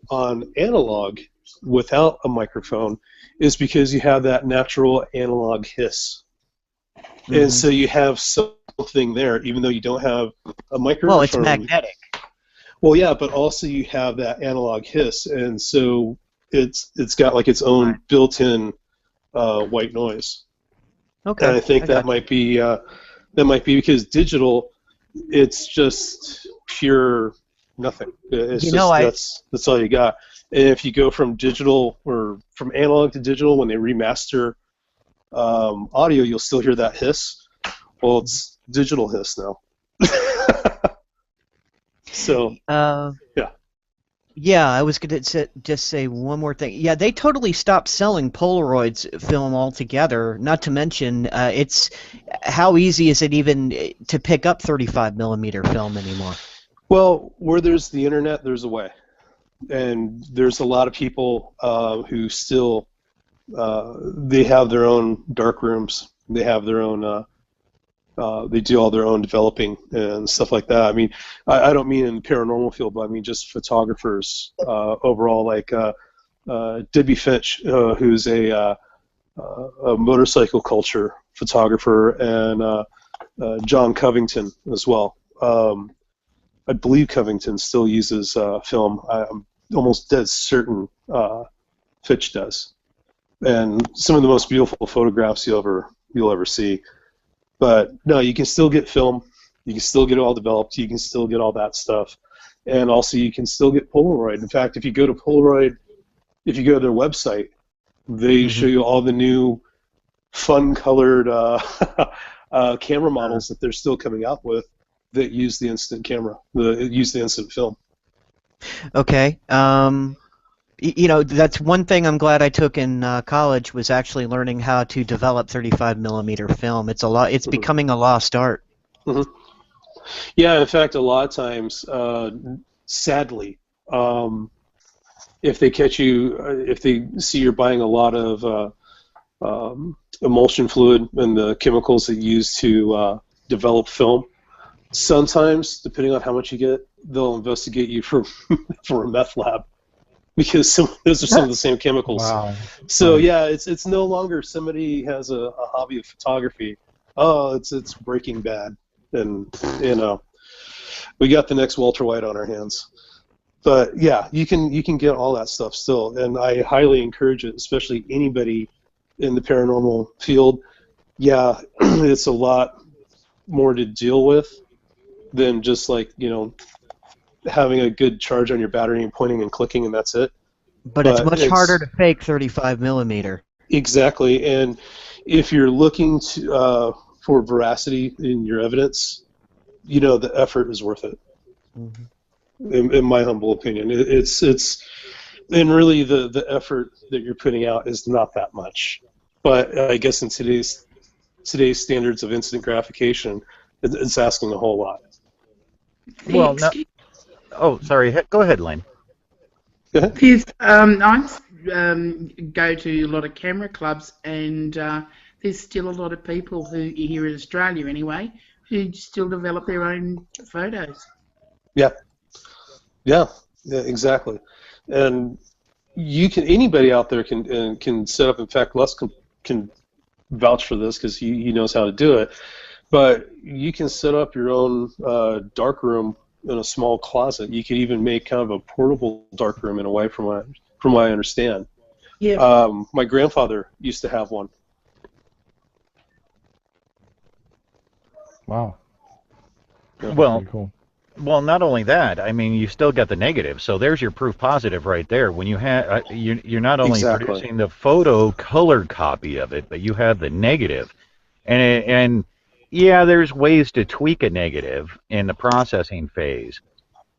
on analog without a microphone is because you have that natural analog hiss. And so you have something there, even though you don't have a microphone. Well, it's magnetic. Well, yeah, but also you have that analog hiss, and so it's got like its own built-in white noise. Okay. And I think that might be because digital, it's just pure nothing. It's that's all you got. And if you go from digital or from analog to digital, when they remaster audio, you'll still hear that hiss. Well, it's digital hiss now. So yeah, I was going to just say one more thing. Yeah, they totally stopped selling Polaroids film altogether. Not to mention, it's how easy is it even to pick up 35 millimeter film anymore? Well, where there's the internet, there's a way, and there's a lot of people who still they have their own dark rooms. They have their own. They do all their own developing and stuff like that. I mean, I don't mean in the paranormal field, but I mean just photographers overall, like Debbie Finch, who's a motorcycle culture photographer, and John Covington as well. I believe Covington still uses film. I'm almost dead certain Fitch does. And some of the most beautiful photographs you'll ever see. But no, you can still get film. You can still get it all developed. You can still get all that stuff. And also you can still get Polaroid. In fact, if you go to Polaroid, if you go to their website, they show you all the new fun-colored camera models that they're still coming out with that use the instant camera, use the instant film. Okay. You know, that's one thing I'm glad I took in college was actually learning how to develop 35 millimeter film. It's a lot. It's becoming a lost art. Yeah, in fact, a lot of times, sadly, if they catch you, if they see you're buying a lot of emulsion fluid and the chemicals that you use to develop film, sometimes, depending on how much you get, they'll investigate you for a meth lab. Because those are some of the same chemicals. Wow. So yeah, it's no longer somebody has a hobby of photography. Oh, it's Breaking Bad, and you know, we got the next Walter White on our hands. But yeah, you can get all that stuff still, and I highly encourage it, especially anybody in the paranormal field. Yeah, it's a lot more to deal with than just like, you know, having a good charge on your battery and pointing and clicking and that's it. But it's much harder to fake 35 millimeter. Exactly, and if you're looking to for veracity in your evidence, you know, the effort is worth it. In my humble opinion, it's and really the effort that you're putting out is not that much. But I guess in today's standards of instant gratification, it's asking a whole lot. Well, no. Oh, sorry. Go ahead, Lane. Because I go to a lot of camera clubs, and there's still a lot of people who, here in Australia anyway, who still develop their own photos. Yeah, exactly. And anybody out there can set up. In fact, Les can vouch for this because he knows how to do it. But you can set up your own dark room in a small closet. You could even make kind of a portable dark room in a way, from what I understand. Yeah. My grandfather used to have one. Wow. Well, Pretty cool. Well, not only that, I mean, you still got the negative. So there's your proof positive right there. When you have, you're not only producing the photo colored copy of it, but you have the negative. And yeah, there's ways to tweak a negative in the processing phase.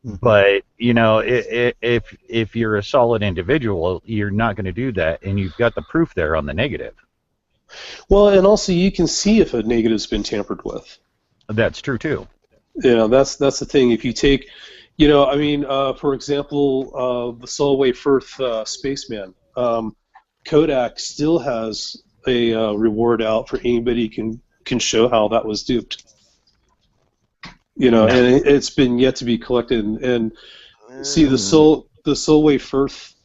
But, you know, if you're a solid individual, you're not going to do that, and you've got the proof there on the negative. Well, and also you can see if a negative's been tampered with. That's true too. You know, that's the thing. If you take You know, I mean, for example, the Solway Firth spaceman, Kodak still has a reward out for anybody can show how that was duped. You know, Yeah. and it's been yet to be collected. And see, the Solway Firth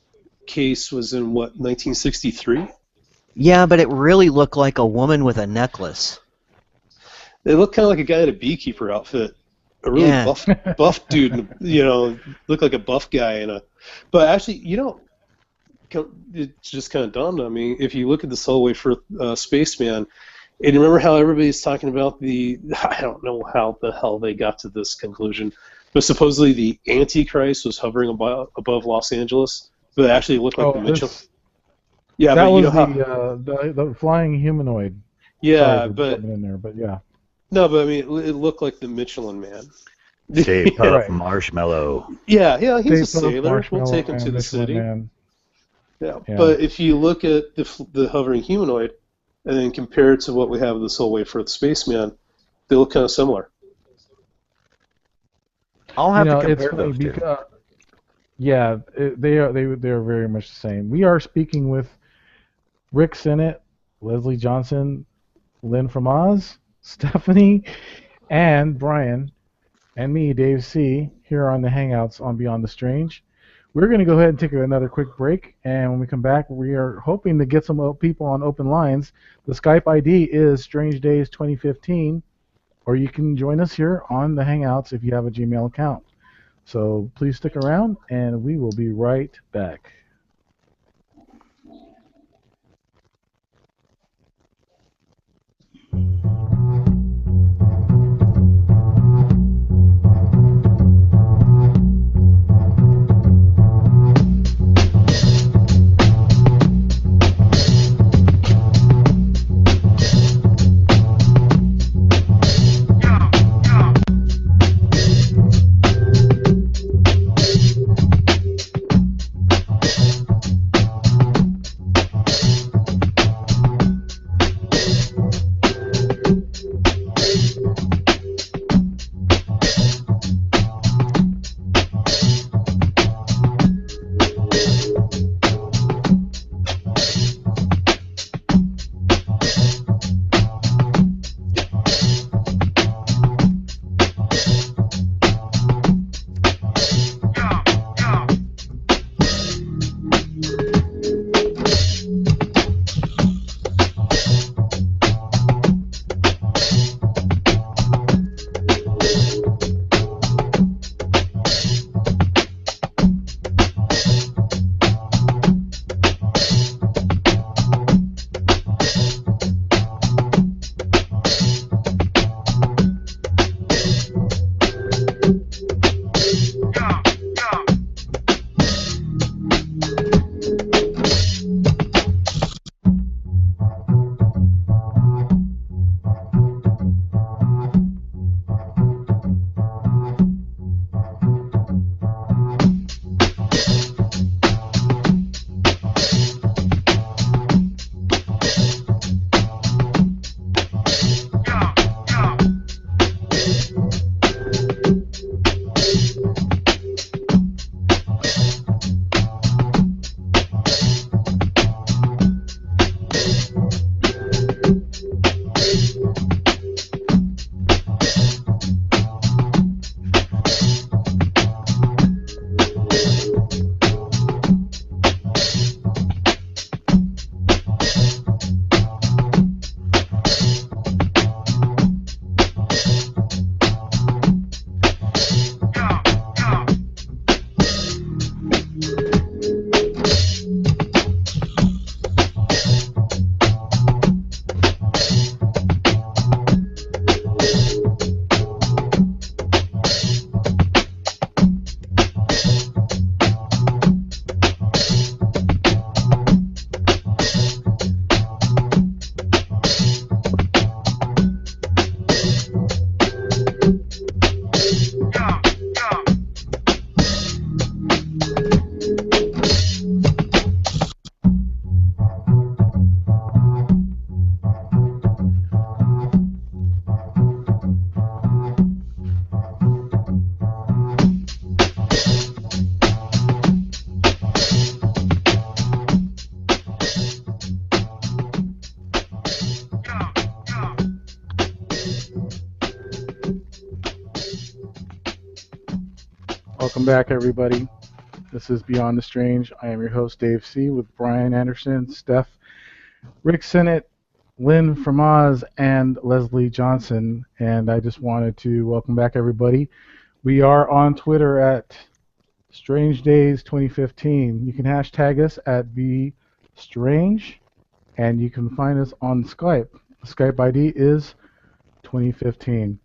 case was in what, 1963? Yeah, but it really looked like a woman with a necklace. They look kind of like a guy in a beekeeper outfit. A really Yeah. buff dude, you know, looked like a buff guy but actually, you know, it just kind of dawned on me. If you look at the Solway Firth spaceman, and remember how everybody's talking about I don't know how the hell they got to this conclusion, but supposedly the Antichrist was hovering above Los Angeles, but it actually looked like the Mitchell. Yeah, that but was you know the flying humanoid. Yeah, Sorry for but jumping in there, but yeah. no, but I mean, it looked like the Michelin Man. Stay Puft Right. Marshmallow. Yeah, he's a Stay Puft, sailor. We'll Marshmallow, take him to and the Michelin city. Man. Yeah. Yeah. But if you look at the hovering humanoid and then compare it to what we have of the Solway Firth spaceman, they look kind of similar. I'll have to It's compare funny those two. because they are very much the same. We are speaking with Rick Sennett, Leslie Johnson, Lynn from Oz, Stephanie, and Brian, and me, Dave C, here on the Hangouts on Beyond the Strange. We're going to go ahead and take another quick break, and when we come back, we are hoping to get some people on open lines. The Skype ID is Strange Days 2015, or you can join us here on the Hangouts if you have a Gmail account. So please stick around, and we will be right back. Welcome back, everybody. This is Beyond the Strange. I am your host, Dave C., with Brian Anderson, Steph, Rick Sennett, Lynn from Oz, and Leslie Johnson. And I just wanted to welcome back everybody. We are on Twitter at Strange Days 2015. You can hashtag us at VStrange, and you can find us on Skype. The Skype ID is 2015.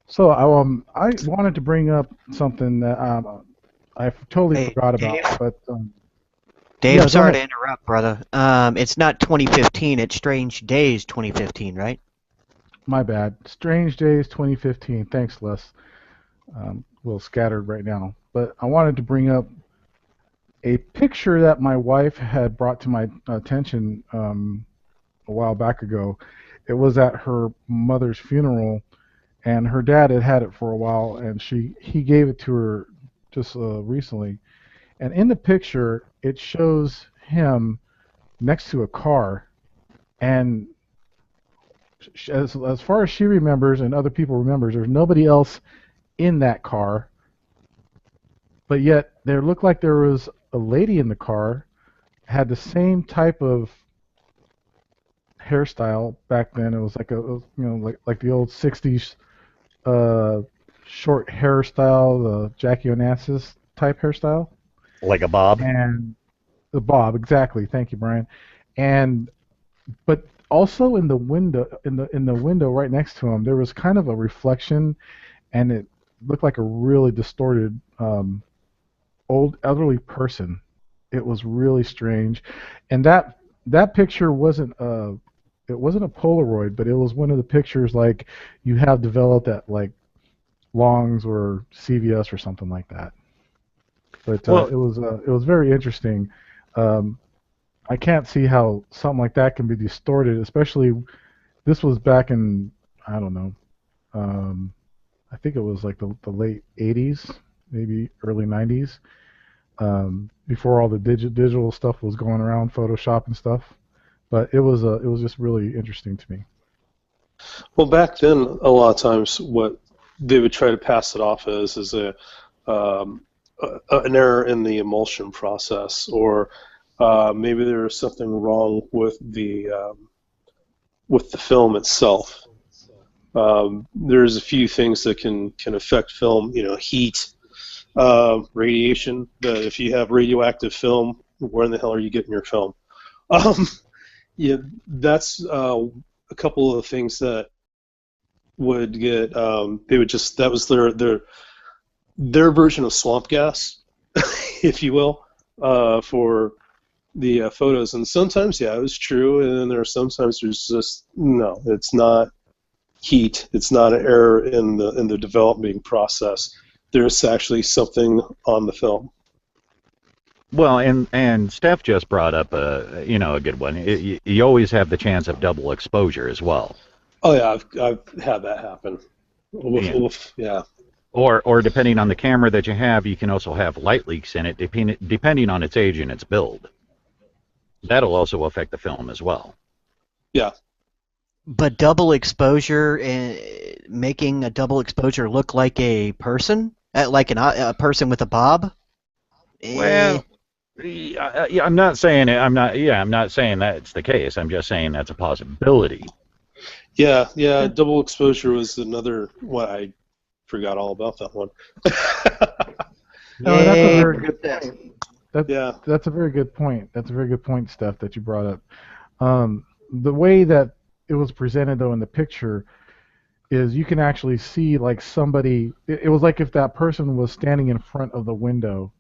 So I wanted to bring up something that I totally forgot about, Dave? but Dave, yeah, sorry go to ahead. interrupt, brother. It's not 2015. It's Strange Days 2015, right? My bad. Strange Days 2015. Thanks, Les. A little scattered right now, but I wanted to bring up a picture that my wife had brought to my attention a while back ago. It was at her mother's funeral, and her dad had had it for a while, and he gave it to her just recently. And in the picture, it shows him next to a car, and as far as she remembers and other people remembers, there's nobody else in that car. But yet, there looked like there was a lady in the car, had the same type of hairstyle back then. It was like like the old '60s short hairstyle, the Jackie Onassis type hairstyle. Like a bob? And the bob, exactly. Thank you, Brian. But also in the window, in the window right next to him, there was kind of a reflection, and it looked like a really distorted old elderly person. It was really strange, and that picture wasn't a Polaroid, but it was one of the pictures like you have developed at like Long's or CVS or something like that. But it was very interesting. I can't see how something like that can be distorted, especially this was back in, I don't know, I think it was like the late 80s, maybe early 90s, before all the digital stuff was going around, Photoshop and stuff. But it was just really interesting to me. Well, back then, a lot of times what they would try to pass it off as is an error in the emulsion process, or maybe there was something wrong with the film itself. There's a few things that can affect film, heat, radiation. If you have radioactive film, where in the hell are you getting your film? Yeah, that's a couple of the things that would get. They would just, that was their version of swamp gas, if you will, for the photos. And sometimes, yeah, it was true, and then sometimes there's just no. It's not heat. It's not an error in the developing process. There's actually something on the film. Well, and Steph just brought up a good one. You always have the chance of double exposure as well. Oh yeah, I've had that happen. Yeah. Or depending on the camera that you have, you can also have light leaks in it, depending on its age and its build. That'll also affect the film as well. Yeah. But double exposure, making a double exposure look like a person, like a person with a bob. Well, I'm not saying it. I'm not saying that's the case. I'm just saying that's a possibility. Yeah. Double exposure was another one. I forgot all about that one. No, that's a very good point. Yeah. That's a very good point. That's a very good point, Steph, that you brought up. The way that it was presented, though, in the picture is you can actually see like somebody. It was like if that person was standing in front of the window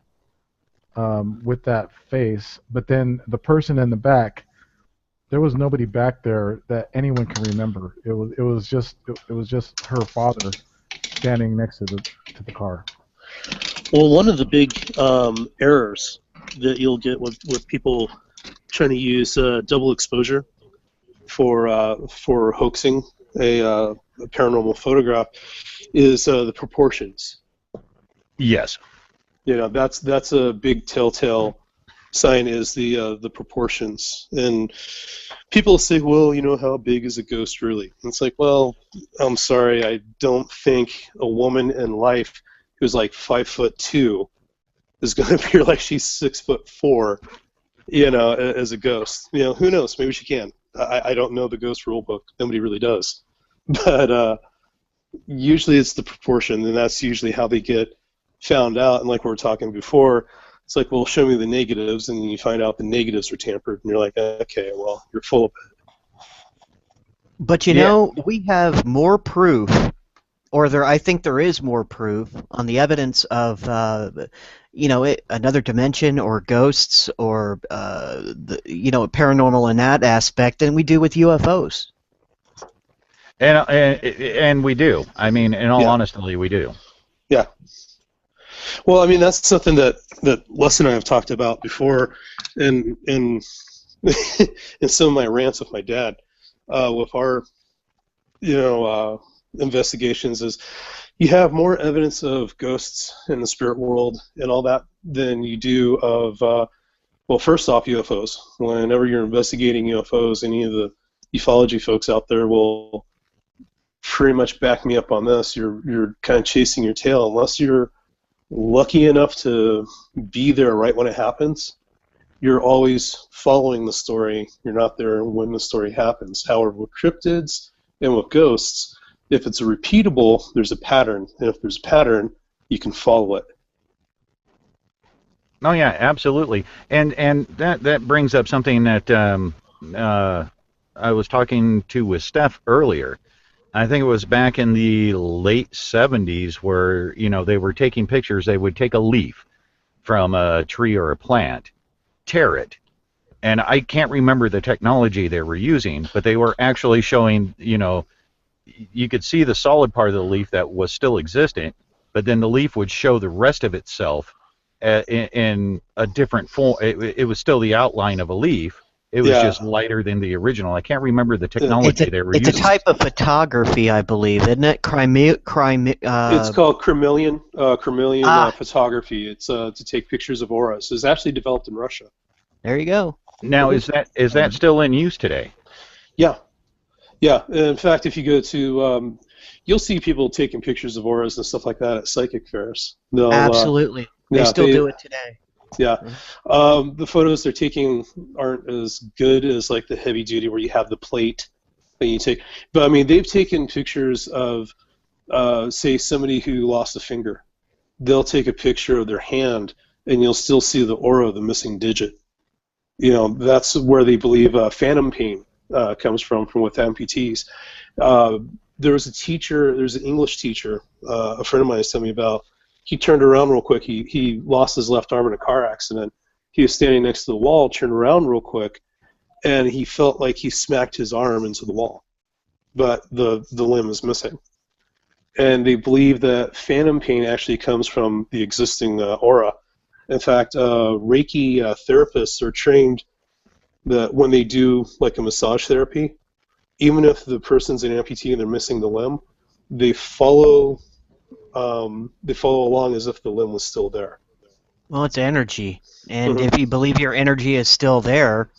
with that face, but then the person in the back, there was nobody back there that anyone can remember. It was just her father standing next to the car. Well, one of the big errors that you'll get with people trying to use double exposure for hoaxing a paranormal photograph is the proportions. Yes. That's a big telltale sign, is the proportions. And people say, well, how big is a ghost really? And it's like, well, I'm sorry, I don't think a woman in life who's like 5'2" is going to appear like she's 6'4", you know, as a ghost. You know, who knows? Maybe she can. I don't know the ghost rule book. Nobody really does. But usually it's the proportion, and that's usually how they get found out. And like we were talking before, it's like, well, show me the negatives, and then you find out the negatives are tampered, and you're like, okay, well, you're full of it. But you know, we have more proof, or I think there is more proof on the evidence of, you know, another dimension or ghosts or, you know, paranormal in that aspect than we do with UFOs. And we do. I mean, in all honesty, we do. Yeah. Well, I mean, that's something that Les and I have talked about before, in in some of my rants with my dad, with our, you know, investigations, is you have more evidence of ghosts in the spirit world and all that than you do of, well, first off, UFOs. Whenever you're investigating UFOs, any of the ufology folks out there will pretty much back me up on this. You're kind of chasing your tail unless you're lucky enough to be there right when it happens. You're always following the story. You're not there when the story happens. However, with cryptids and with ghosts, if it's a repeatable, there's a pattern, and if there's a pattern, you can follow it. Oh yeah, absolutely. And that brings up something that I was talking to with Steph earlier. I think it was back in the late 70s where, you know, they were taking pictures. They would take a leaf from a tree or a plant, tear it, and I can't remember the technology they were using, but they were actually showing, you know, you could see the solid part of the leaf that was still existent, but then the leaf would show the rest of itself in a different form. It was still the outline of a leaf. It was just lighter than the original. I can't remember the technology they were using. It's a type of photography, I believe, isn't it? It's called Kremlin photography. It's to take pictures of auras. It's actually developed in Russia. There you go. Now, is that still in use today? Yeah. Yeah. In fact, if you go to, you'll see people taking pictures of auras and stuff like that at psychic fairs. Absolutely. They still do it today. Yeah. The photos they're taking aren't as good as like the heavy duty where you have the plate that you take. But I mean, they've taken pictures of, say, somebody who lost a finger. They'll take a picture of their hand, and you'll still see the aura of the missing digit. You know, that's where they believe phantom pain comes from with amputees. There's an English teacher, a friend of mine was telling me about. He turned around real quick. He lost his left arm in a car accident. He was standing next to the wall, turned around real quick, and he felt like he smacked his arm into the wall, but the limb is missing. And they believe that phantom pain actually comes from the existing aura. In fact, Reiki therapists are trained that when they do like a massage therapy, even if the person's an amputee and they're missing the limb, they follow along as if the limb was still there. Well, it's energy, and if you believe your energy is still there,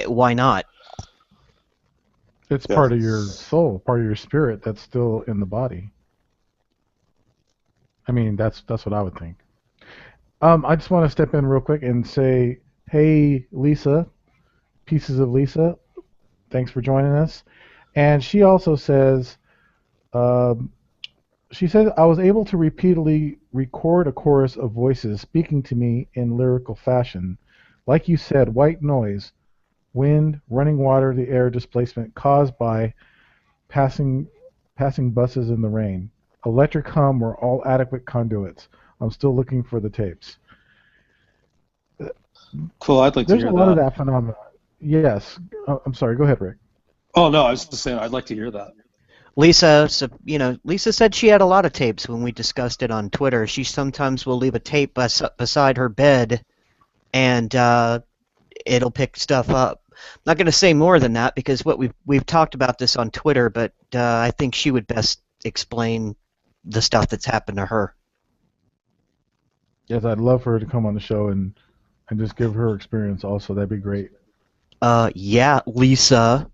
why not? It's part of your soul, part of your spirit that's still in the body. I mean, that's what I would think. I just want to step in real quick and say, hey, Lisa, Pieces of Lisa, thanks for joining us. And she also says, I was able to repeatedly record a chorus of voices speaking to me in lyrical fashion. Like you said, white noise, wind, running water, the air displacement caused by passing buses in the rain. Electric hum were all adequate conduits. I'm still looking for the tapes. Cool, I'd like to hear that. There's a lot of that phenomenon. Yes. I'm sorry, go ahead, Rick. Oh, no, I was just saying I'd like to hear that. Lisa said she had a lot of tapes when we discussed it on Twitter. She sometimes will leave a tape beside her bed, and it'll pick stuff up. I'm not going to say more than that because we've talked about this on Twitter, but I think she would best explain the stuff that's happened to her. Yes, I'd love for her to come on the show and just give her experience also. That'd be great. Yeah, Lisa.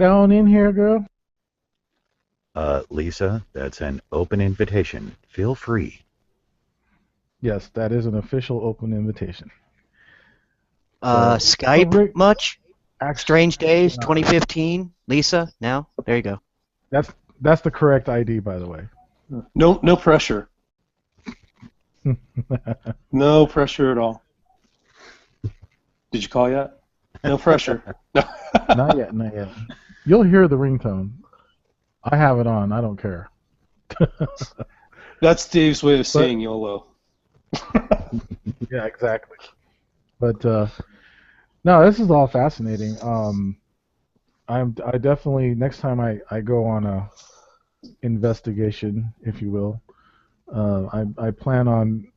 Get on in here, girl. Lisa, that's an open invitation. Feel free. Yes, that is an official open invitation. Skype Rick, much? Strange Days, uh, 2015. Lisa, now there you go. That's the correct ID, by the way. No pressure. No pressure at all. Did you call yet? No pressure. Not yet, not yet. You'll hear the ringtone. I have it on. I don't care. That's Dave's way of saying YOLO. Yeah, exactly. But no, this is all fascinating. I definitely next time I go on a investigation, if you will, I plan on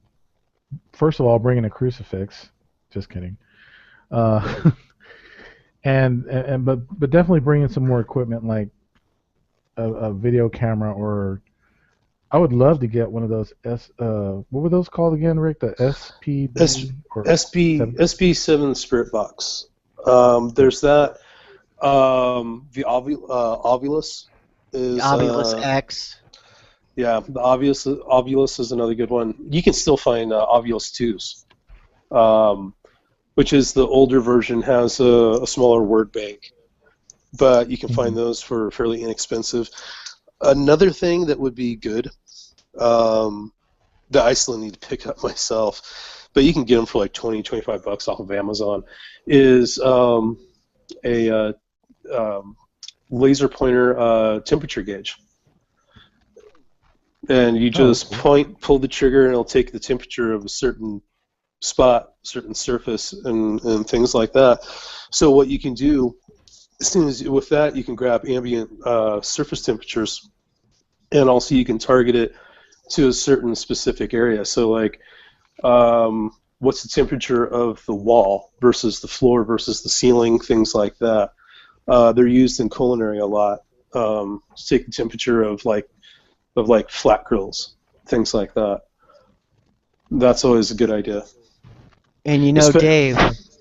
first of all bringing a crucifix. Just kidding. But definitely bringing some more equipment like a video camera, or I would love to get one of those what were those called again, Rick? The SB7 Spirit Box. There's that. The Ovulus is Ovulus X. Yeah, the Ovulus is another good one. You can still find Ovulus 2s, which is the older version, has a smaller word bank, but you can find those for fairly inexpensive. Another thing that would be good, that I still need to pick up myself, but you can get them for like $20-25 off of Amazon, is a laser pointer temperature gauge. And you just pull the trigger, and it'll take the temperature of a certain spot, certain surface, and things like that. So what you can do, as soon as with that, you can grab ambient surface temperatures, and also you can target it to a certain specific area. So like, what's the temperature of the wall versus the floor versus the ceiling, things like that. They're used in culinary a lot. To take the temperature of flat grills, things like that. That's always a good idea. And you know, Dave,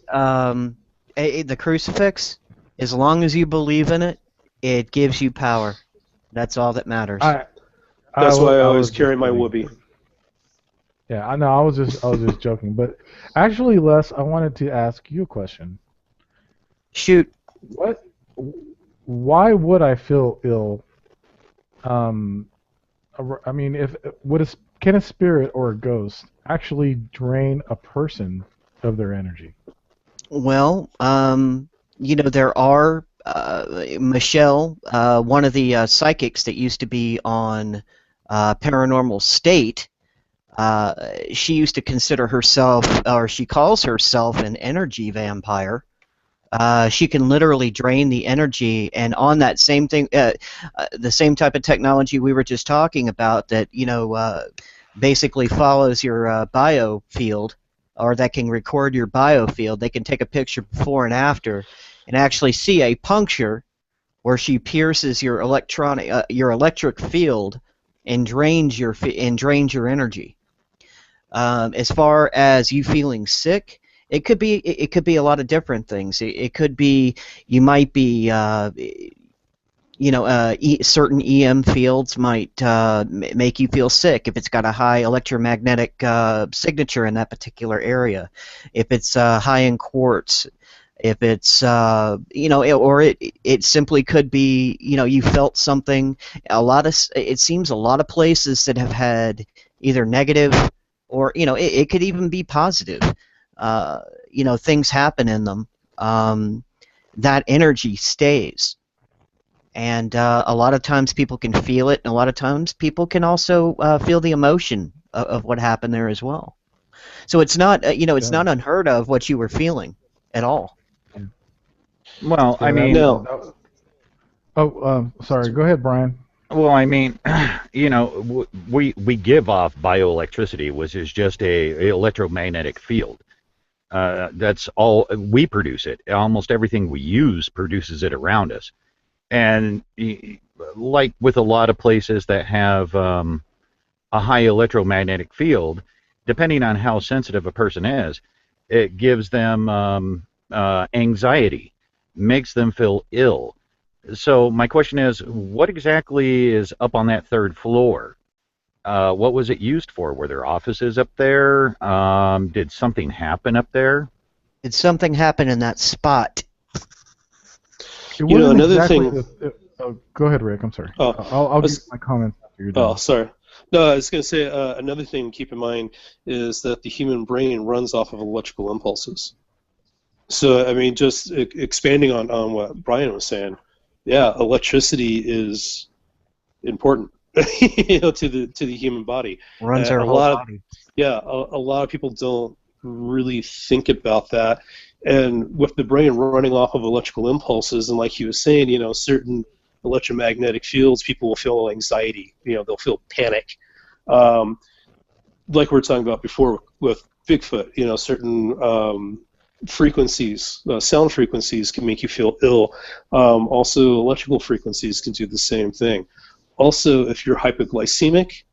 the crucifix, as long as you believe in it, it gives you power. That's all that matters. That's why I always carry my whoopee. Yeah, I know. I was just joking, but actually, Les, I wanted to ask you a question. Shoot. Why would I feel ill? I mean, can a spirit or a ghost actually drain a person of their energy? Well, you know, there are Michelle, one of the psychics that used to be on Paranormal State. She used to consider herself, or she calls herself, an energy vampire. She can literally drain the energy, and on that same thing, the same type of technology we were just talking about that, you know, basically follows your biofield, or that can record your biofield. They can take a picture before and after and actually see a puncture where she pierces your electric field and drains your energy. As far as you feeling sick, it could be a lot of different things. It could be you might be certain EM fields might make you feel sick if it's got a high electromagnetic signature in that particular area. If it's high in quartz, if it's it simply could be, you know, you felt something. It seems a lot of places that have had either negative or, you know, it could even be positive. You know, things happen in them. That energy stays. And a lot of times people can feel it, and a lot of times people can also feel the emotion of what happened there as well. So it's not, it's not unheard of what you were feeling at all. Well, I mean... No. Sorry. Go ahead, Brian. Well, I mean, you know, we give off bioelectricity, which is just a electromagnetic field. That's all, we produce it. Almost everything we use produces it around us. And like with a lot of places that have a high electromagnetic field, depending on how sensitive a person is, it gives them anxiety, makes them feel ill. So my question is, what exactly is up on that third floor? What was it used for? Were there offices up there? Did something happen up there? Did something happen in that spot? It You know, wasn't another exactly. thing. Go ahead, Rick. I'm sorry. Oh, I'll I give was, my comments after you're oh, done. sorry. No, I was going to say another thing to keep in mind is that the human brain runs off of electrical impulses. So, I mean, just expanding on what Brian was saying, yeah, electricity is important, to the human body. Runs our A whole lot of body. a lot of people don't really think about that. And with the brain running off of electrical impulses, and like he was saying, certain electromagnetic fields, people will feel anxiety. They'll feel panic. Um, like we were talking about before with Bigfoot, certain frequencies, sound frequencies can make you feel ill. Also, electrical frequencies can do the same thing. Also, if you're hypoglycemic,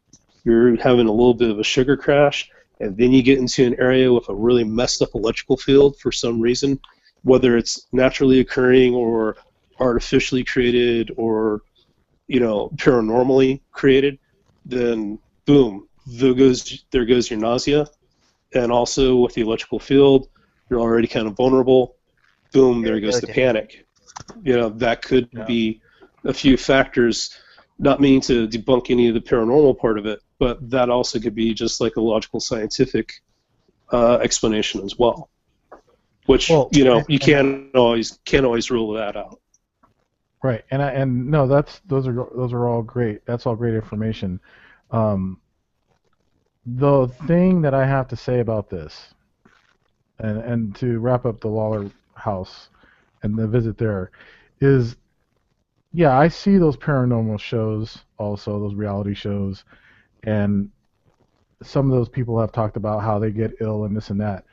you're having a little bit of a sugar crash, and then you get into an area with a really messed up electrical field for some reason, whether it's naturally occurring or artificially created or paranormally created, then boom, there goes your nausea. And also with the electrical field, you're already kind of vulnerable. Boom, there goes the panic. That could be a few factors, not meaning to debunk any of the paranormal part of it, but that also could be just like a logical scientific explanation as well. Which you can't always rule that out. Right, and no, those are all great. That's all great information. The thing that I have to say about this, and to wrap up the Lawler house and the visit there, is yeah, I see those paranormal shows, also those reality shows, and some of those people have talked about how they get ill and this and that.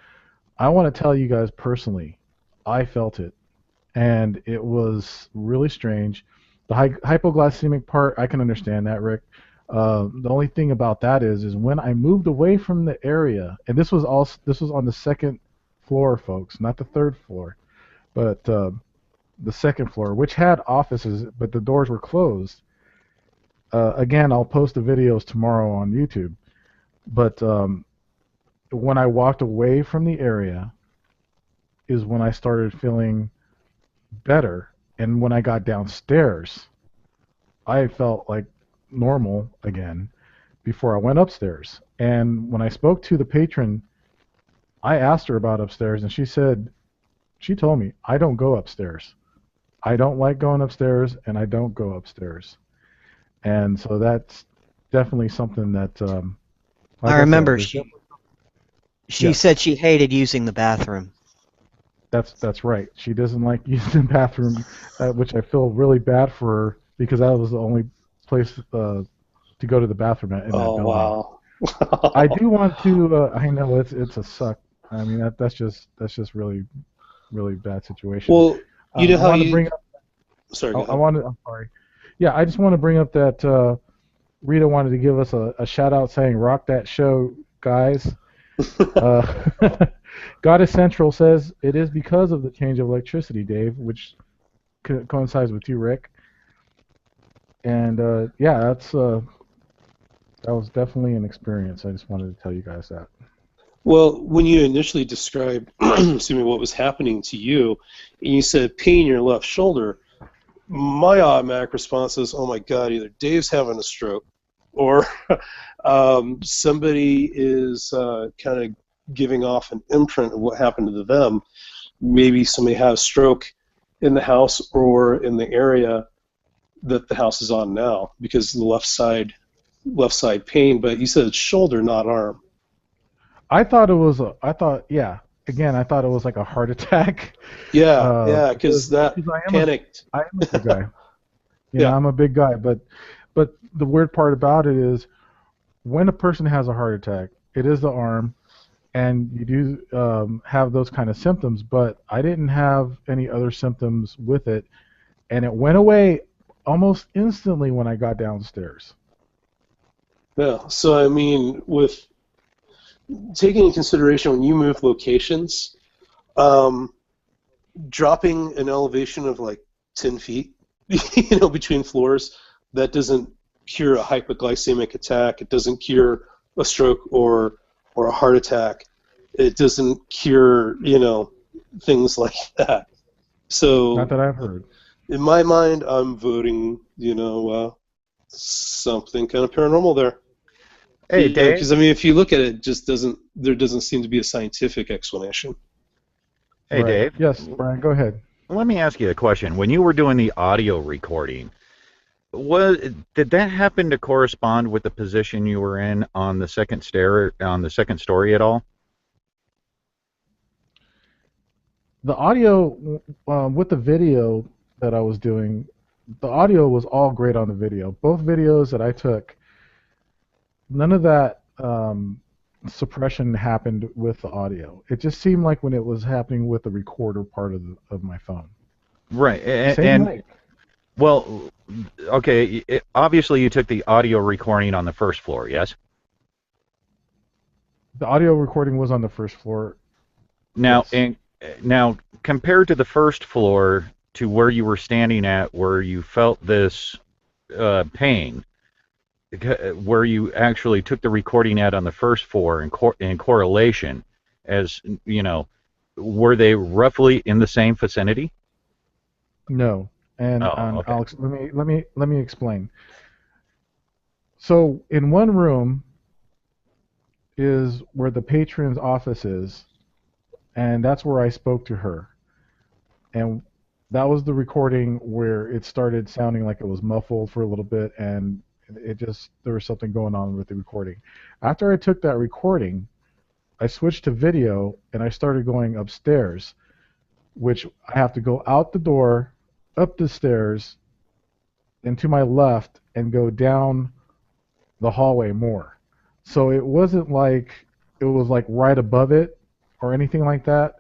I want to tell you guys personally, I felt it, and it was really strange. The hypoglycemic part, I can understand that, Rick. The only thing about that is when I moved away from the area, and this was on the second floor, folks, not the third floor, but the second floor, which had offices, but the doors were closed. Again, I'll post the videos tomorrow on YouTube. But when I walked away from the area is when I started feeling better. And when I got downstairs, I felt like normal again before I went upstairs. And when I spoke to the patron, I asked her about upstairs, and she told me, I don't go upstairs. I don't like going upstairs, and I don't go upstairs. And so that's definitely something that like I remember said, she said she hated using the bathroom. That's right. She doesn't like using the bathroom, which I feel really bad for her because that was the only place to go to the bathroom in that building. Wow. I do want to. I know it's a suck. I mean that's just really bad situation. Well, you know how you bring up. Sorry. Go ahead. I'm sorry. Yeah, I just want to bring up that Rita wanted to give us a shout out saying rock that show, guys. Goddess Central says it is because of the change of electricity, Dave, which coincides with you, Rick. And yeah, that was definitely an experience. I just wanted to tell you guys that. Well, when you initially described, excuse me, what was happening to you, and you said pain in your left shoulder, my automatic response is, oh my God, either Dave's having a stroke, or somebody is kind of giving off an imprint of what happened to them. Maybe somebody had a stroke in the house or in the area that the house is on now because of the left side pain. But you said it's shoulder, not arm. I thought it was yeah. Again, I thought it was like a heart attack. Yeah, because that panicked. I am a big guy. I'm a big guy, but the weird part about it is when a person has a heart attack, it is the arm, and you do have those kind of symptoms, but I didn't have any other symptoms with it, and it went away almost instantly when I got downstairs. Yeah, so I mean, with taking into consideration when you move locations, dropping an elevation of like 10 feet between floors. That doesn't cure a hypoglycemic attack. It doesn't cure a stroke or a heart attack. It doesn't cure, things like that. So, Not that I've heard. in my mind, I'm voting, something kind of paranormal there. Hey, Dave. Because if you look at it, there doesn't seem to be a scientific explanation. Hey, Right. Dave. Yes, Brian, go ahead. Let me ask you a question. When you were doing the audio recording, did that happen to correspond with the position you were in on the second story at all? The audio with the video that I was doing, the audio was all great on the video. Both videos that I took, none of that suppression happened with the audio. It just seemed like when it was happening with the recorder part of my phone. Right. Same way. Well, okay, obviously you took the audio recording on the first floor, yes? The audio recording was on the first floor. Now, Yes. now compared to the first floor to where you were standing at, where you felt this pain, where you actually took the recording at on the first floor in correlation, as were they roughly in the same vicinity? No. And Oh, okay. Alex, let me explain. So in one room is where the patron's office is, and that's where I spoke to her. And that was the recording where it started sounding like it was muffled for a little bit, and there was something going on with the recording. After I took that recording, I switched to video and I started going upstairs, which I have to go out the door, up the stairs, and to my left, and go down the hallway more. So it wasn't like it was like right above it or anything like that.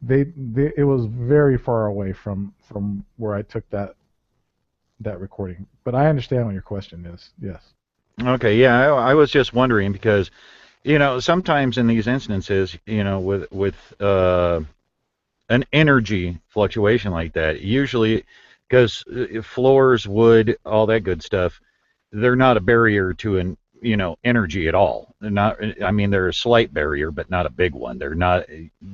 It was very far away from where I took that recording. But I understand what your question is. Yes. Okay, yeah, I was just wondering because, sometimes in these instances, with an energy fluctuation like that, usually, because floors, wood, all that good stuff, they're not a barrier to an energy at all. They're not. I mean, they're a slight barrier, but not a big one. They're not.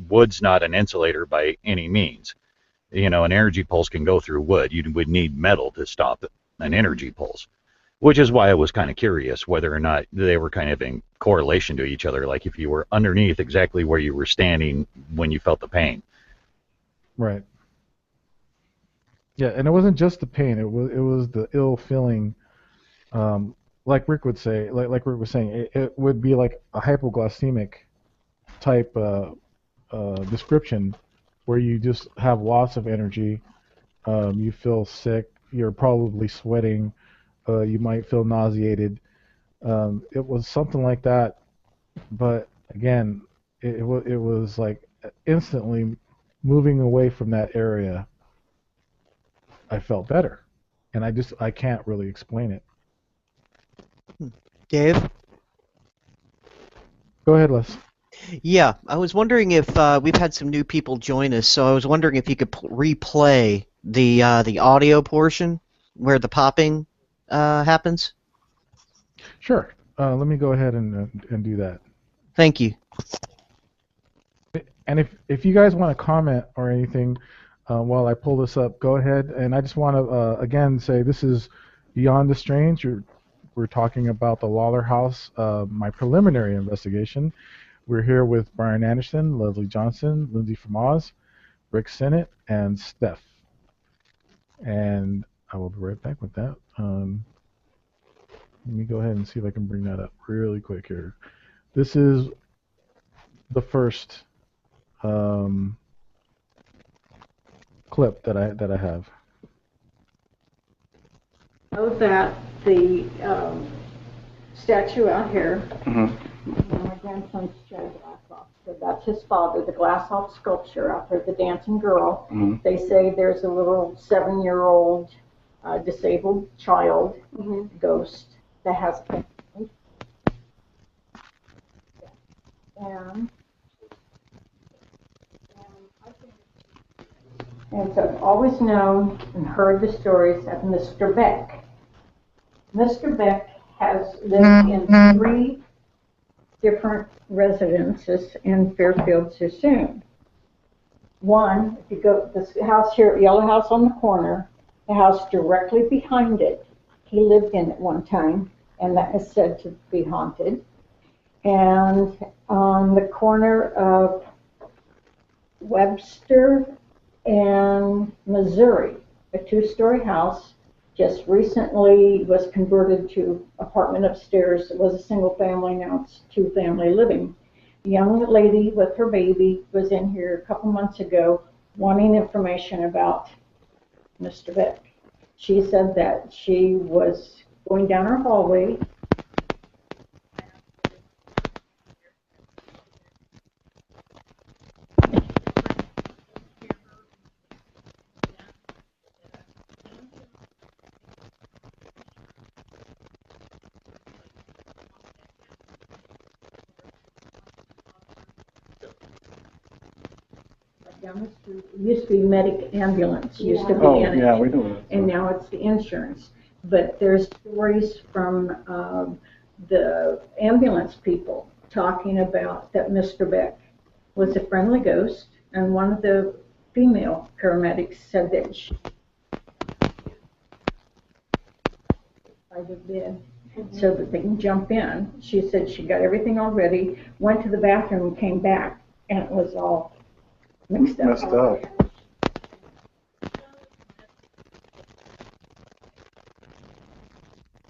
Wood's not an insulator by any means. An energy pulse can go through wood. You would need metal to stop an energy pulse, which is why I was kind of curious whether or not they were kind of in correlation to each other, like if you were underneath exactly where you were standing when you felt the pain. Right. Yeah, and it wasn't just the pain. It was the ill feeling. Like Rick would say, like Rick was saying, it would be like a hypoglycemic type description, where you just have lots of energy. You feel sick. You're probably sweating. You might feel nauseated. It was something like that, but again, it was like instantly moving away from that area. I felt better, and I can't really explain it. Dave? Go ahead, Les. Yeah, I was wondering if we've had some new people join us, so I was wondering if you could replay the audio portion where the popping happens. Sure. Let me go ahead and do that. Thank you. And if you guys want to comment or anything while I pull this up, go ahead. And I just want to again say this is Beyond the Strange. We're talking about the Lawler House, my preliminary investigation. We're here with Brian Anderson, Leslie Johnson, Lindsay from Oz, Rick Sennett, and Steph. And I will be right back with that. Let me go ahead and see if I can bring that up really quick here. This is the first clip that I have. Know that the statue out here, my grandson's Joe Glassoff, so that's his father, the Glassoff sculpture out there, the dancing girl. They say there's a little 7-year-old disabled child ghost that has a and so always known and heard the stories of Mr. Beck. Mr. Beck has lived in 3 different residences in Fairfield Sassoon. One, if you go this house here, Yellow House on the corner, the house directly behind it, he lived in at one time, and that is said to be haunted. And on the corner of Webster and Missouri, a 2-story house just recently was converted to apartment upstairs. It was a single family, now it's 2-family living. A young lady with her baby was in here a couple months ago wanting information about Mr. Beck. She said that she was going down her hallway. Down the street. It used to be medic ambulance, used to be in it. Yeah, we know that. And now it's the insurance. But there's stories from the ambulance people talking about that Mr. Beck was a friendly ghost, and one of the female paramedics said that she by the bed so that they can jump in. She said she got everything all ready, went to the bathroom, and came back, and it was all messed up.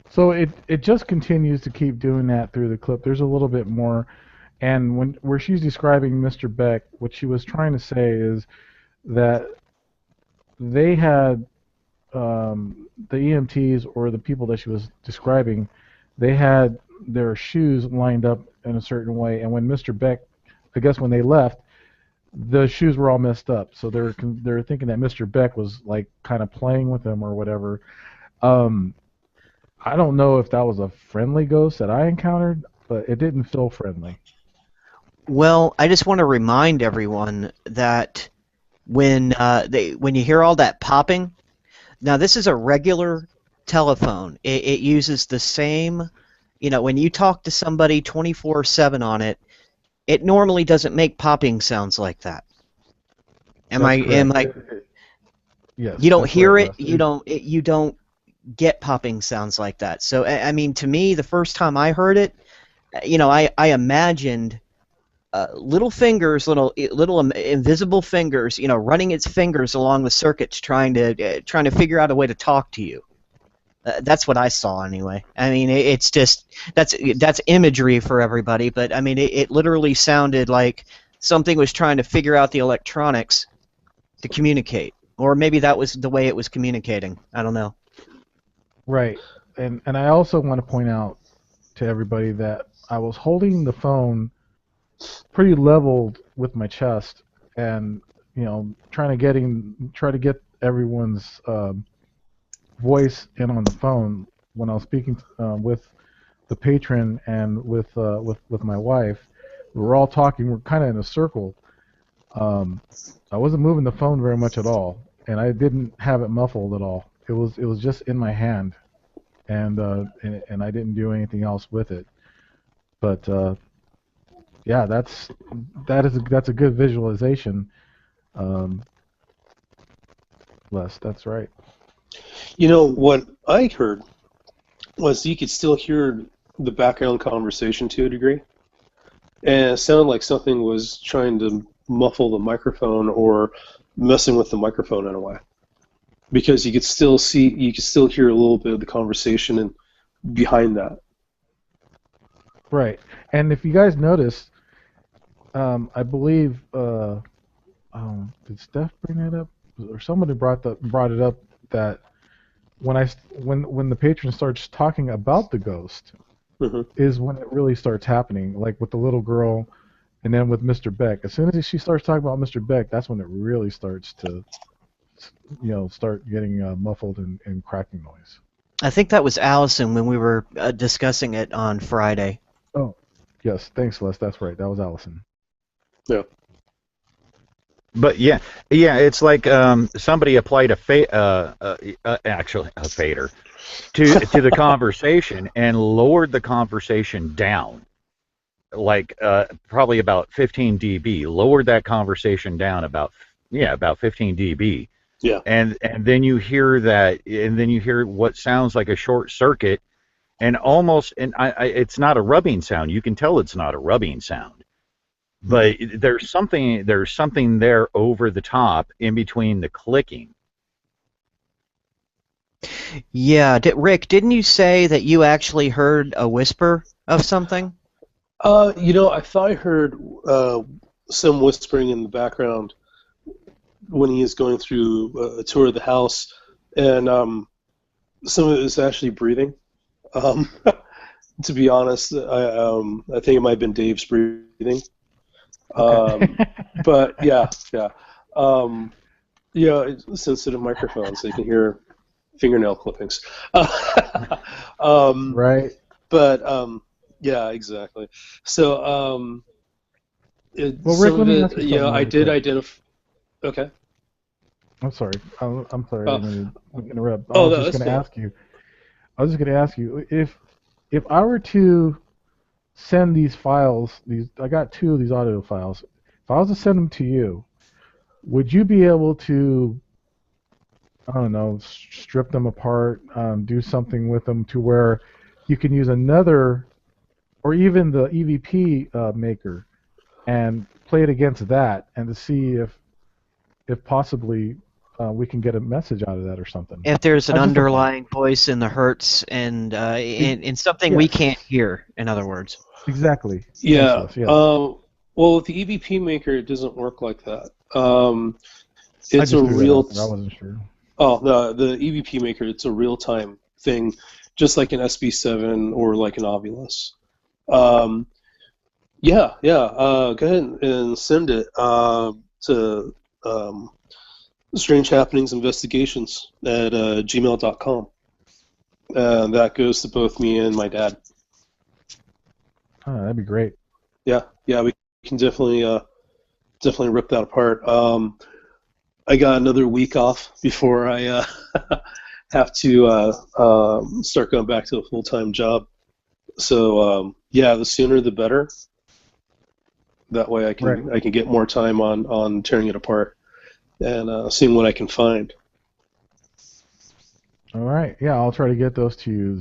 So it just continues to keep doing that through the clip. There's a little bit more, and where she's describing Mr. Beck, what she was trying to say is that they had the EMTs, or the people that she was describing, they had their shoes lined up in a certain way, and when Mr. Beck, I guess when they left, the shoes were all messed up. So they're thinking that Mr. Beck was like kind of playing with them or whatever. I don't know if that was a friendly ghost that I encountered, but it didn't feel friendly. Well, I just want to remind everyone that when you hear all that popping, now this is a regular telephone. It uses the same, when you talk to somebody 24/7 on it, it normally doesn't make popping sounds like that. Am I? Yes. You don't hear right, it. You don't get popping sounds like that. So I mean, to me, the first time I heard it, I imagined little fingers, little invisible fingers, running its fingers along the circuits, trying to figure out a way to talk to you. That's what I saw anyway. I mean, it's just that's imagery for everybody, but I mean, it literally sounded like something was trying to figure out the electronics to communicate, or maybe that was the way it was communicating. I don't know. Right, and I also want to point out to everybody that I was holding the phone pretty leveled with my chest, and try to get everyone's voice in on the phone when I was speaking with the patron and with my wife. We were all talking. We're kind of in a circle. I wasn't moving the phone very much at all, and I didn't have it muffled at all. It was just in my hand, and I didn't do anything else with it. But yeah, that's a good visualization. Les, that's right. What I heard was you could still hear the background conversation to a degree, and it sounded like something was trying to muffle the microphone or messing with the microphone in a way, because you could still hear a little bit of the conversation and behind that. Right, and if you guys notice, I believe did Steph bring that up, or somebody brought it up that when the patron starts talking about the ghost, is when it really starts happening, like with the little girl, and then with Mr. Beck. As soon as she starts talking about Mr. Beck, that's when it really starts to, start getting muffled and cracking noise. I think that was Allison when we were discussing it on Friday. Oh, yes. Thanks, Les. That's right. That was Allison. Yeah. But yeah, it's like somebody applied actually a fader to the conversation and lowered the conversation down, like probably about 15 dB. Lowered that conversation down about 15 dB. Yeah. And then you hear that, and then you hear what sounds like a short circuit, and almost, and it's not a rubbing sound. You can tell it's not a rubbing sound, but there's something there over the top in between the clicking. Yeah, Rick, didn't you say that you actually heard a whisper of something? I thought I heard some whispering in the background when he is going through a tour of the house, and some of it was actually breathing. To be honest, I think it might have been Dave's breathing. Okay. But yeah. It's a sensitive microphone, so you can hear fingernail clippings. Right. But yeah, exactly. So Well, Rick, let me ask you something I really did quick. identify. Okay. I'm sorry. I'm sorry. I'm going to interrupt. Oh, I no, was that's just cool. going to ask you if I were to send these files, I got 2 of these audio files. If I was to send them to you, would you be able to, I don't know, strip them apart, do something with them to where you can use another, or even the E.B.E maker, and play it against that, and to see if possibly we can get a message out of that or something. If there's an That's just a thought. underlying voice in the hertz and in something we can't hear, in other words. Exactly. Yeah. Senseless, yeah. Well, with the E.B.E maker, it doesn't work like that. I It's just a threw real. that out there. I wasn't sure. Oh, the E.B.E maker, it's a real-time thing, just like an SB7 or like an Ovilus. Go ahead and send it to Strange Happenings Investigations at gmail.com. That goes to both me and my dad. Oh, that'd be great. Yeah, we can definitely rip that apart. I got another week off before I have to start going back to a full-time job. So the sooner the better. That way I can get more time on tearing it apart and seeing what I can find. All right. Yeah, I'll try to get those to you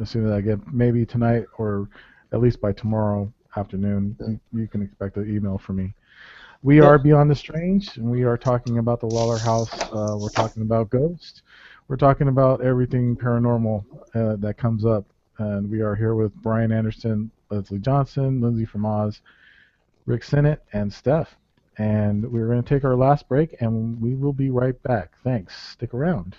as soon as I get, maybe tonight or at least by tomorrow afternoon. You can expect an email from me. We are Beyond the Strange, and we are talking about the Lawler House. We're talking about ghosts. We're talking about everything paranormal that comes up. And we are here with Brian Anderson, Leslie Johnson, Lindsay from Oz, Rick Sennett, and Steph. And we're going to take our last break, and we will be right back. Thanks. Stick around.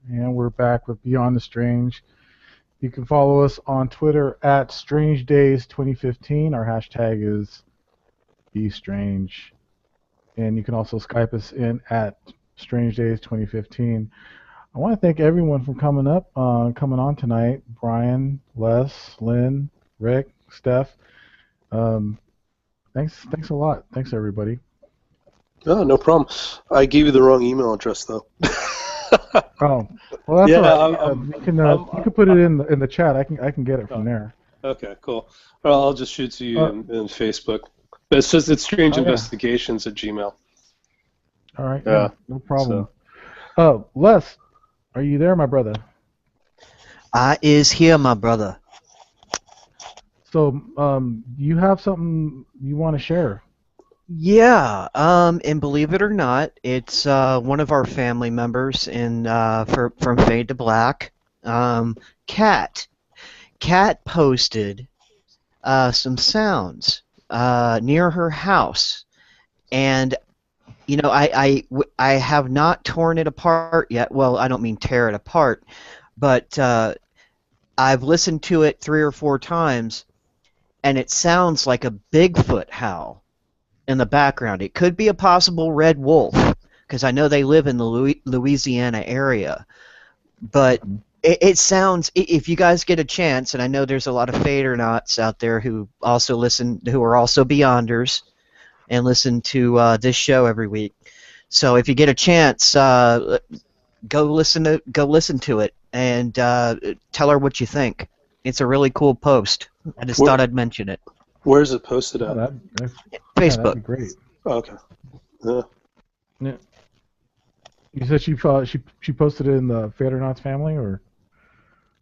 And we're back with Beyond the Strange. You can follow us on Twitter at StrangeDays2015. Our hashtag is BeStrange. And you can also Skype us in at StrangeDays2015. I want to thank everyone for coming on tonight. Brian, Les, Lynn, Rick, Steph. Thanks a lot. Thanks, everybody. Oh, no problem. I gave you the wrong email address, though. Oh, well, that's Yeah, all right. You can put it in the chat. I can get it from there. Okay, cool. Well, I'll just shoot to you in Facebook. But it's just it's strangeinvestigations at Gmail. All right. Yeah. No problem. Les, are you there, my brother? I is here, my brother. So, you have something you want to share? Yeah, and believe it or not, it's one of our family members from Fade to Black. Kat posted some sounds near her house, and you know, I have not torn it apart yet. Well, I don't mean tear it apart, but I've listened to it 3 or 4 times, and it sounds like a Bigfoot howl in the background. It could be a possible red wolf, because I know they live in the Louisiana area. But it sounds, if you guys get a chance, and I know there's a lot of Fadernauts out there who are also Beyonders, and listen to this show every week. So if you get a chance, go listen to it and tell her what you think. It's a really cool post. I just thought I'd mention it. Where is it posted at? Facebook. That'd be great. Oh, okay. Yeah. You said she posted it in the Fadernauts family, or?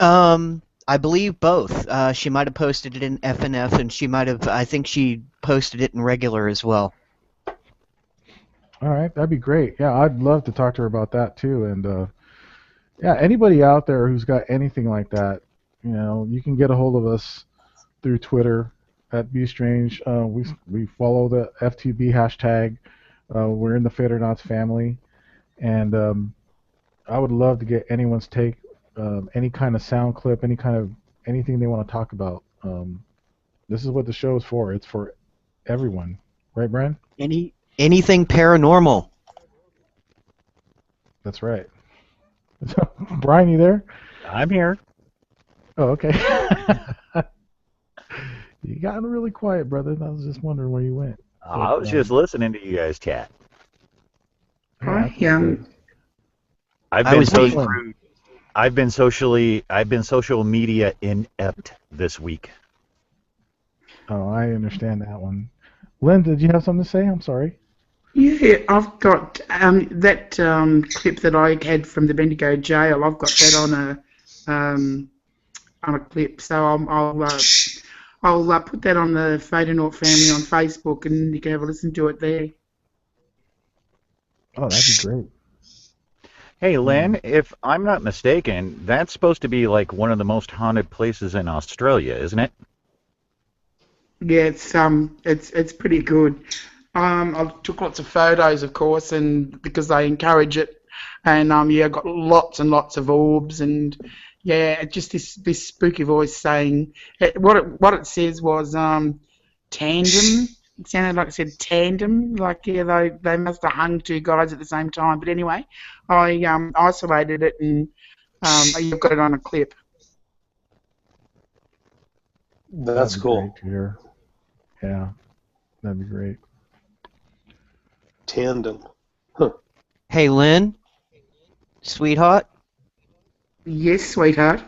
I believe both. She might have posted it in FNF, and I think she posted it in regular as well. All right, that'd be great. Yeah, I'd love to talk to her about that too. And yeah, anybody out there who's got anything like that, you know, you can get a hold of us through Twitter at BeStrange. We follow the FTB hashtag. We're in the Fadernauts family, and I would love to get anyone's take, any kind of sound clip, anything they want to talk about. This is what the show is for. It's for everyone, right, Brian? Anything paranormal. That's right. Brian, you there? I'm here. Oh, okay. You got really quiet, brother. I was just wondering where you went. I was just listening to you guys chat. I've been social media inept this week. Oh, I understand that one. Lynn, did you have something to say? I'm sorry. Yeah, I've got that clip that I had from the Bendigo jail. I've got that on a clip, so I'll put that on the Fadernauts family on Facebook, and you can have a listen to it there. Oh, that'd be great. Hey, Lynn, if I'm not mistaken, that's supposed to be like one of the most haunted places in Australia, isn't it? Yeah, it's pretty good. I took lots of photos, of course, and because they encourage it, and yeah, got lots and lots of orbs, and yeah, just this spooky voice saying what it says was tandem. It sounded like it said tandem, like yeah, they must have hung 2 guys at the same time. But anyway, I isolated it, and you've got it on a clip. That's cool. Great to hear. Yeah, that'd be great. tandem. Huh. Hey, Lynn, sweetheart. Yes, sweetheart.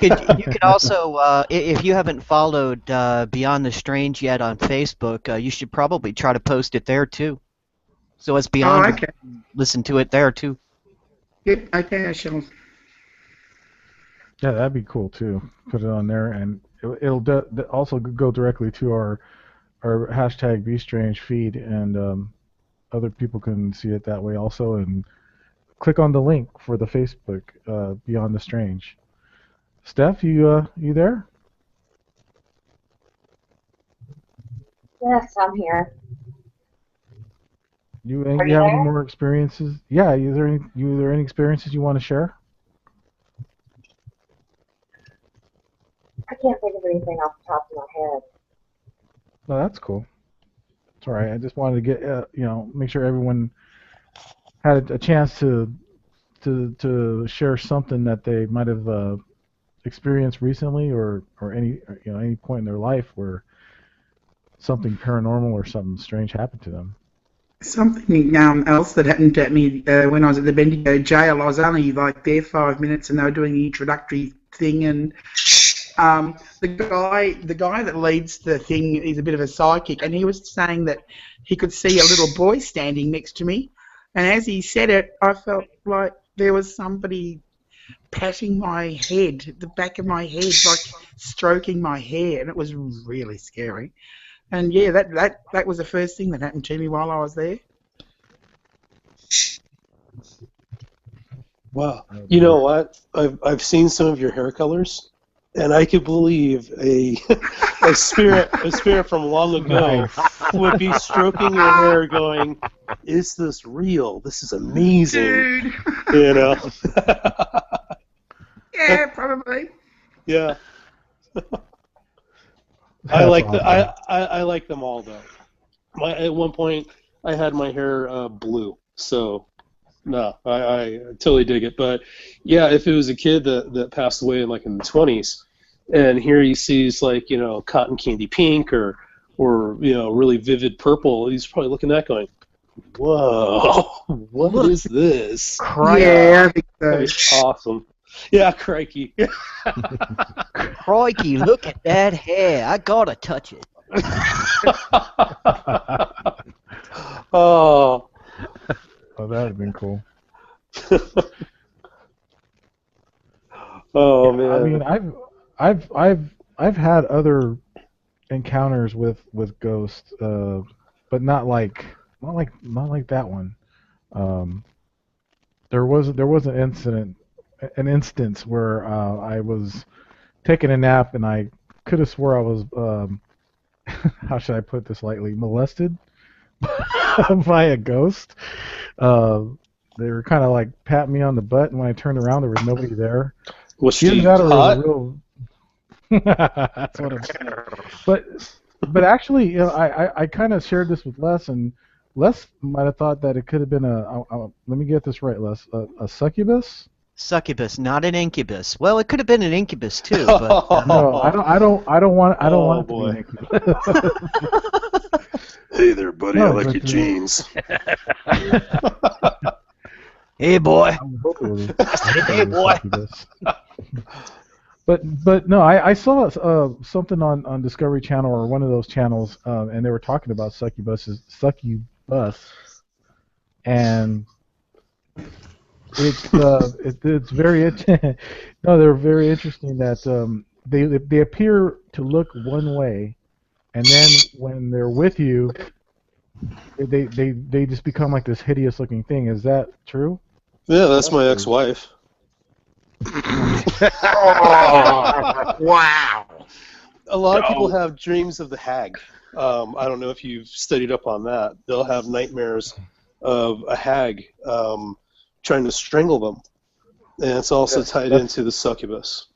You could also, if you haven't followed Beyond the Strange yet on Facebook, you should probably try to post it there too. So as Beyond, Oh, okay. listen to it there too. Yep, okay, I shall. Yeah, that'd be cool too. Put it on there, and it'll also go directly to our hashtag BeStrange feed, and other people can see it that way also. And click on the link for the Facebook Beyond the Strange. Steph, you there? Yes, I'm here. You Are you you have any there? more experiences? Yeah, is there any experiences you want to share? I can't think of anything off the top of my head. No, that's cool. It's all right. I just wanted to get make sure everyone had a chance to share something that they might have experienced recently, or any point in their life where something paranormal or something strange happened to them. Something else that happened to me when I was at the Bendigo jail. I was only like there 5 minutes, and they were doing the introductory thing, and the guy that leads the thing is a bit of a psychic, and he was saying that he could see a little boy standing next to me, and as he said it, I felt like there was somebody patting my head, the back of my head, like stroking my hair, and it was really scary. And yeah, that was the first thing that happened to me while I was there. Wow. You know what? I've seen some of your hair colors, and I could believe a spirit from long ago would be stroking your hair, going, "Is this real? This is amazing." Dude. You know. Yeah, probably. Yeah. I That's like awesome. I like them all though. At one point I had my hair blue, so no, I totally dig it. But yeah, if it was a kid that passed away in the 20s, and here he sees cotton candy pink or really vivid purple, he's probably looking at that going, "Whoa, what is this?" Yeah, I think That so. is awesome. Yeah, crikey. Crikey, look at that hair. I gotta touch it. Oh. Oh, that would have been cool. Oh man. I mean, I've had other encounters with ghosts, but not like that one. There was an instance where I was taking a nap, and I could have swore I was how should I put this lightly, molested by a ghost. They were kind of like patting me on the butt, and when I turned around, there was nobody there. Was she Either that or it was hot? a real. That's what I'm saying. But actually, I kind of shared this with Les, and Les might have thought that it could have been let me get this right, Les, a succubus. Succubus, not an incubus. Well, it could have been an incubus too, but No, I don't want it to be boy. an incubus. Hey there, buddy. No, I like but your jeans. hey boy. I would hope it was Hey, boy. succubus. But no, I saw something on Discovery Channel or one of those channels, and they were talking about succubus, and it's very no, they're very interesting that they appear to look one way, and then when they're with you, they just become like this hideous looking thing. Is that true? Yeah, that's my ex-wife. Wow. A lot of people have dreams of the hag. I don't know if you've studied up on that. They'll have nightmares of a hag trying to strangle them, and it's also tied into the succubus.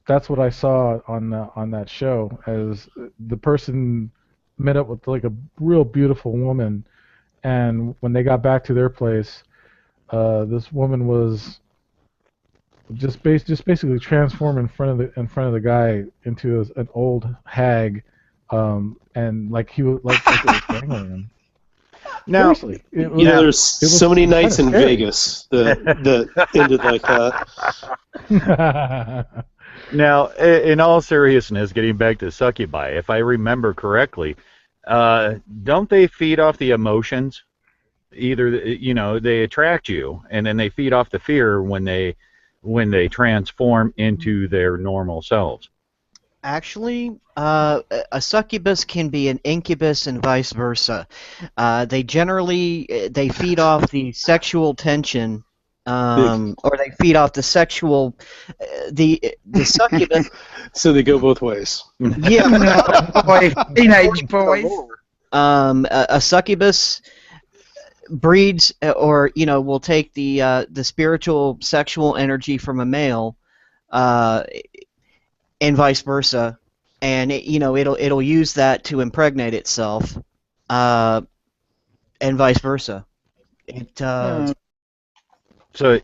That's what I saw on that show, as the person met up with like a real beautiful woman, and when they got back to their place, this woman was just basically transformed in front of the guy into an old hag, and like he was like it was strangling him. Now, Seriously, You know, there's so many nights in scary. Vegas that ended like that. now, in all seriousness, getting back to succubi, if I remember correctly, don't they feed off the emotions? Either they attract you, and then they feed off the fear when they transform into their normal selves. Actually, a succubus can be an incubus and vice versa. They generally they feed off the sexual tension, or they feed off the sexual. The succubus. So they go both ways. Yeah. Boy, teenage boys. A succubus breeds, or will take the spiritual sexual energy from a male, and vice versa, and it'll use that to impregnate itself, and vice versa. So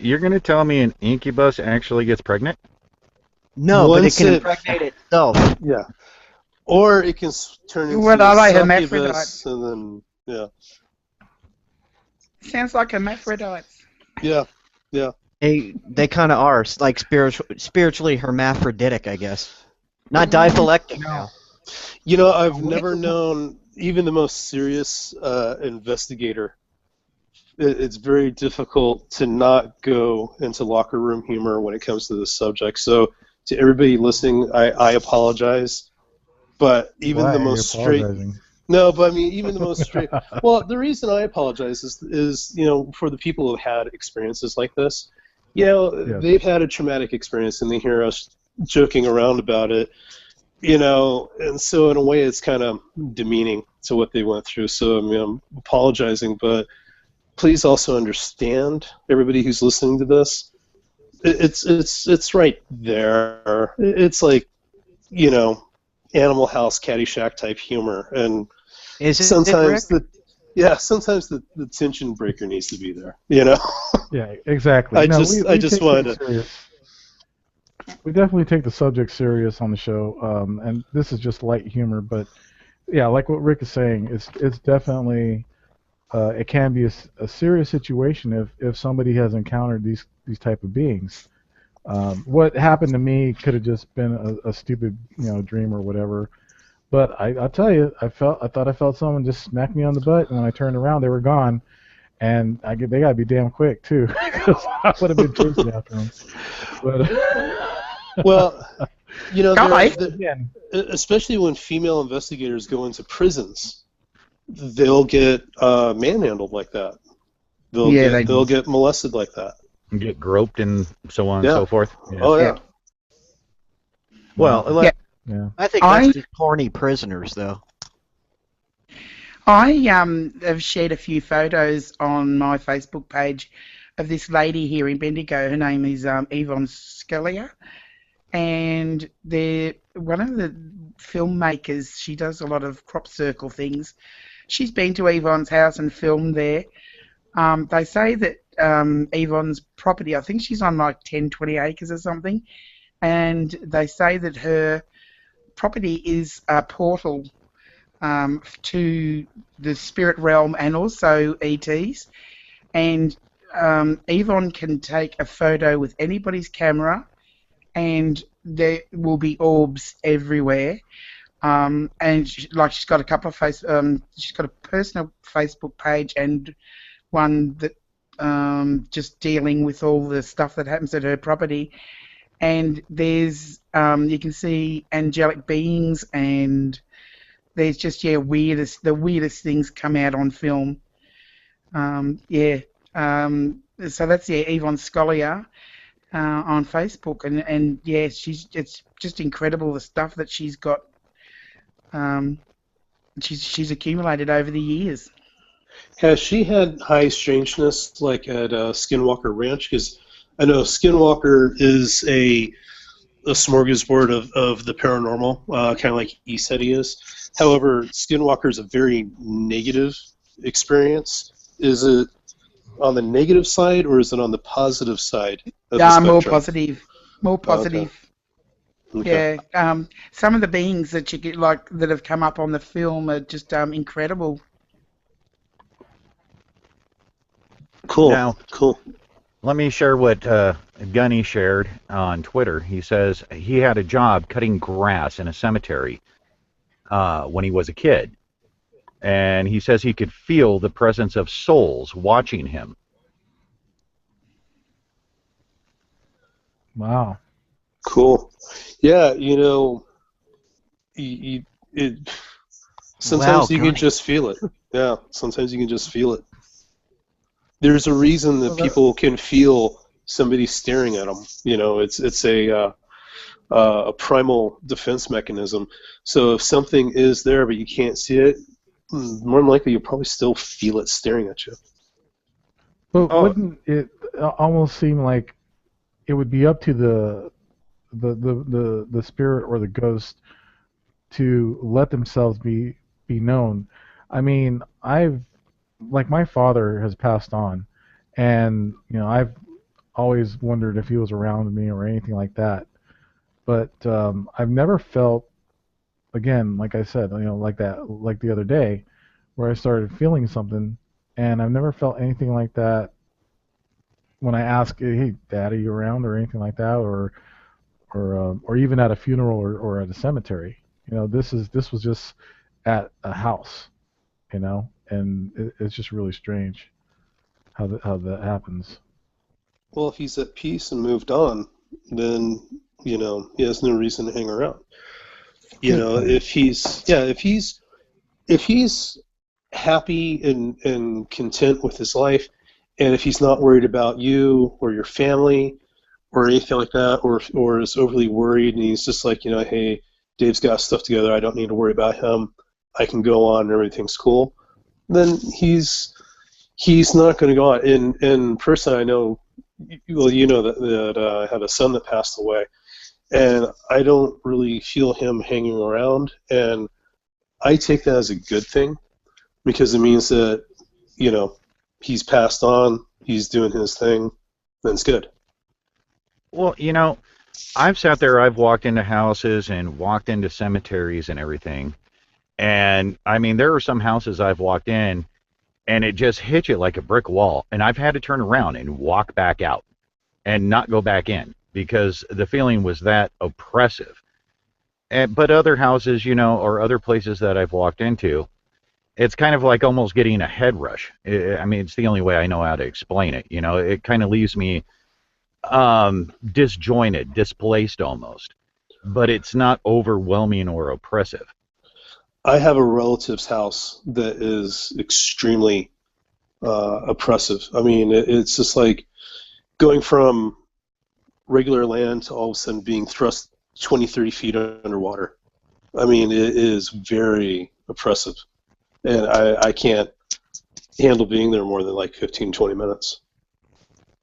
you're going to tell me an incubus actually gets pregnant? No, but it Once can it- impregnate itself. Yeah. Or it can turn into Well, are they a hermaphrodites? succubus, and then Sounds like hermaphrodites. yeah. They kind of are like spiritually hermaphroditic, I guess. Not diphylectic now. You know, I've never known even the most serious investigator. It's very difficult to not go into locker room humor when it comes to this subject. So, to everybody listening, I apologize. But even Why the are you most straight. apologizing? No, but I mean, even the most straight. Well, the reason I apologize is for the people who have had experiences like this. They've had a traumatic experience, and they hear us joking around about it. And so in a way, it's kind of demeaning to what they went through. So I mean, I'm apologizing, but please also understand, everybody who's listening to this. It's right there. It's like, Animal House, Caddyshack type humor, and sometimes the tension breaker needs to be there. Yeah, exactly. I No, just take wanted it to. serious. We definitely take the subject serious on the show, and this is just light humor. But yeah, like what Rick is saying, it's definitely it can be a serious situation if somebody has encountered these type of beings. What happened to me could have just been a stupid dream or whatever. But I'll tell you, I thought I felt someone just smack me on the butt, and when I turned around, they were gone. And they gotta be damn quick too, because I would have been chasing after them. But Well, Guy? especially when female investigators go into prisons, they'll get manhandled like that. They'll get molested like that. And get groped and so on and so forth? Yeah. Oh yeah. Well, yeah. I think that's just horny prisoners, though. I have shared a few photos on my Facebook page of this lady here in Bendigo. Her name is E.B.E Scalia, and they're one of the filmmakers. She does a lot of crop circle things. She's been to E.B.E.'s house and filmed there. They say that E.B.E.'s property, I think she's on like 10, 20 acres or something, and they say that her property is a portal to the spirit realm and also ETs. And E.B.E can take a photo with anybody's camera, and there will be orbs everywhere. And she's got a couple of she's got a personal Facebook page and one that just dealing with all the stuff that happens at her property. And there's you can see angelic beings, and there's just the weirdest things come out on film. So that's E.B.E Scalia on Facebook, and yeah, it's just incredible the stuff that she's got. She's accumulated over the years. Has she had high strangeness like at Skinwalker Ranch? Because I know Skinwalker is a smorgasbord of the paranormal, kind of like he said he is. However, Skinwalker is a very negative experience. Is it on the negative side, or is it on the positive side of the spectrum? More positive. More positive. Okay. Yeah. Some of the beings that you get, that have come up on the film are just incredible. Cool. Now, Cool. let me share what Gunny shared on Twitter. He says he had a job cutting grass in a cemetery when he was a kid. And he says he could feel the presence of souls watching him. Wow. Cool. Yeah, you know, sometimes Wow, you can Gunny. just feel it. Yeah, sometimes you can just feel it. There's a reason that Well, that- people can feel somebody staring at them. You know, it's a primal defense mechanism. So if something is there but you can't see it, more than likely you'll probably still feel it staring at you. But Oh. wouldn't it almost seem like it would be up to the spirit or the ghost to let themselves be known? I mean, my father has passed on, and I've always wondered if he was around me or anything like that. But I've never felt, again, like I said, like that, like the other day, where I started feeling something, and I've never felt anything like that when I ask, "Hey, Dad, are you around?" or anything like that, or even at a funeral or at a cemetery. This was just at a house, and it's just really strange how that happens. Well, if he's at peace and moved on, then he has no reason to hang around. Good point. If he's happy and content with his life, and if he's not worried about you or your family or anything like that, or is overly worried and he's just like, hey, Dave's got stuff together, I don't need to worry about him, I can go on and everything's cool, then he's not going to go on. And personally, I know, well, that I had a son that passed away, and I don't really feel him hanging around, and I take that as a good thing, because it means that, he's passed on, he's doing his thing, then it's good. Well, I've sat there, I've walked into houses and walked into cemeteries and everything. And, I mean, there are some houses I've walked in, and it just hits you like a brick wall. And I've had to turn around and walk back out and not go back in because the feeling was that oppressive. But other houses, or other places that I've walked into, it's kind of like almost getting a head rush. I mean, it's the only way I know how to explain it. It kind of leaves me disjointed, displaced almost. But it's not overwhelming or oppressive. I have a relative's house that is extremely oppressive. I mean, it's just like going from regular land to all of a sudden being thrust 20, 30 feet underwater. I mean, it is very oppressive. And I can't handle being there more than like 15, 20 minutes.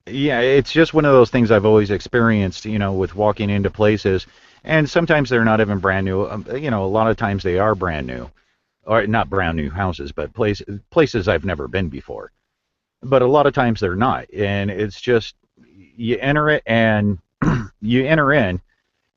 Yeah, it's just one of those things I've always experienced, with walking into places. And sometimes they're not even brand new. A lot of times they are brand new. Or not brand new houses, but places I've never been before. But a lot of times they're not. And it's just, you enter it and you enter in,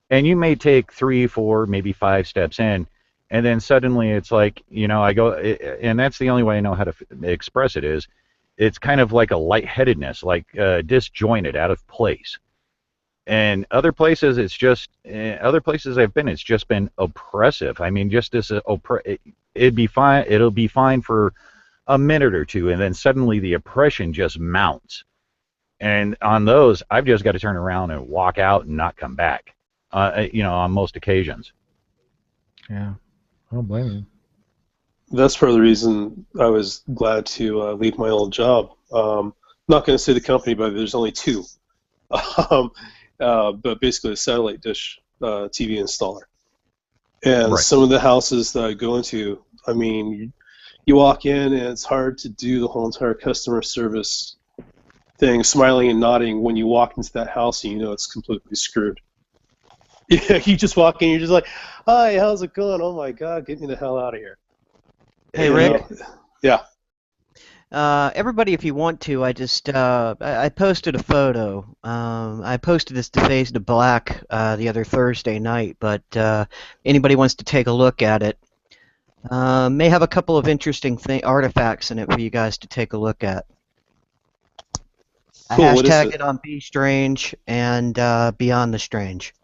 and you may take 3, 4, maybe 5 steps in, and then suddenly it's like, I go, and that's the only way I know how to express it is, it's kind of like a lightheadedness, like disjointed, out of place. And other places, it's just, other places I've been, it's just been oppressive. I mean, just this, it'd be fine, it'll be fine for a minute or two, and then suddenly the oppression just mounts. And on those, I've just got to turn around and walk out and not come back, on most occasions. Yeah, I don't blame you. That's part of the reason I was glad to leave my old job. Not going to say the company, but there's only 2. But basically a satellite dish TV installer. And Right. Some of the houses that I go into, I mean, you walk in and it's hard to do the whole entire customer service thing, smiling and nodding when you walk into that house and it's completely screwed. Yeah, you just walk in, you're just like, hi, how's it going? Oh my God, get me the hell out of here. Hey, Rick. Yeah. Everybody, if you want to, I posted a photo. I posted this to Phase to Black the other Thursday night, but anybody wants to take a look at it, may have a couple of interesting artifacts in it for you guys to take a look at. I Cool, what is hashtagged it? it on Be Strange and Beyond the Strange.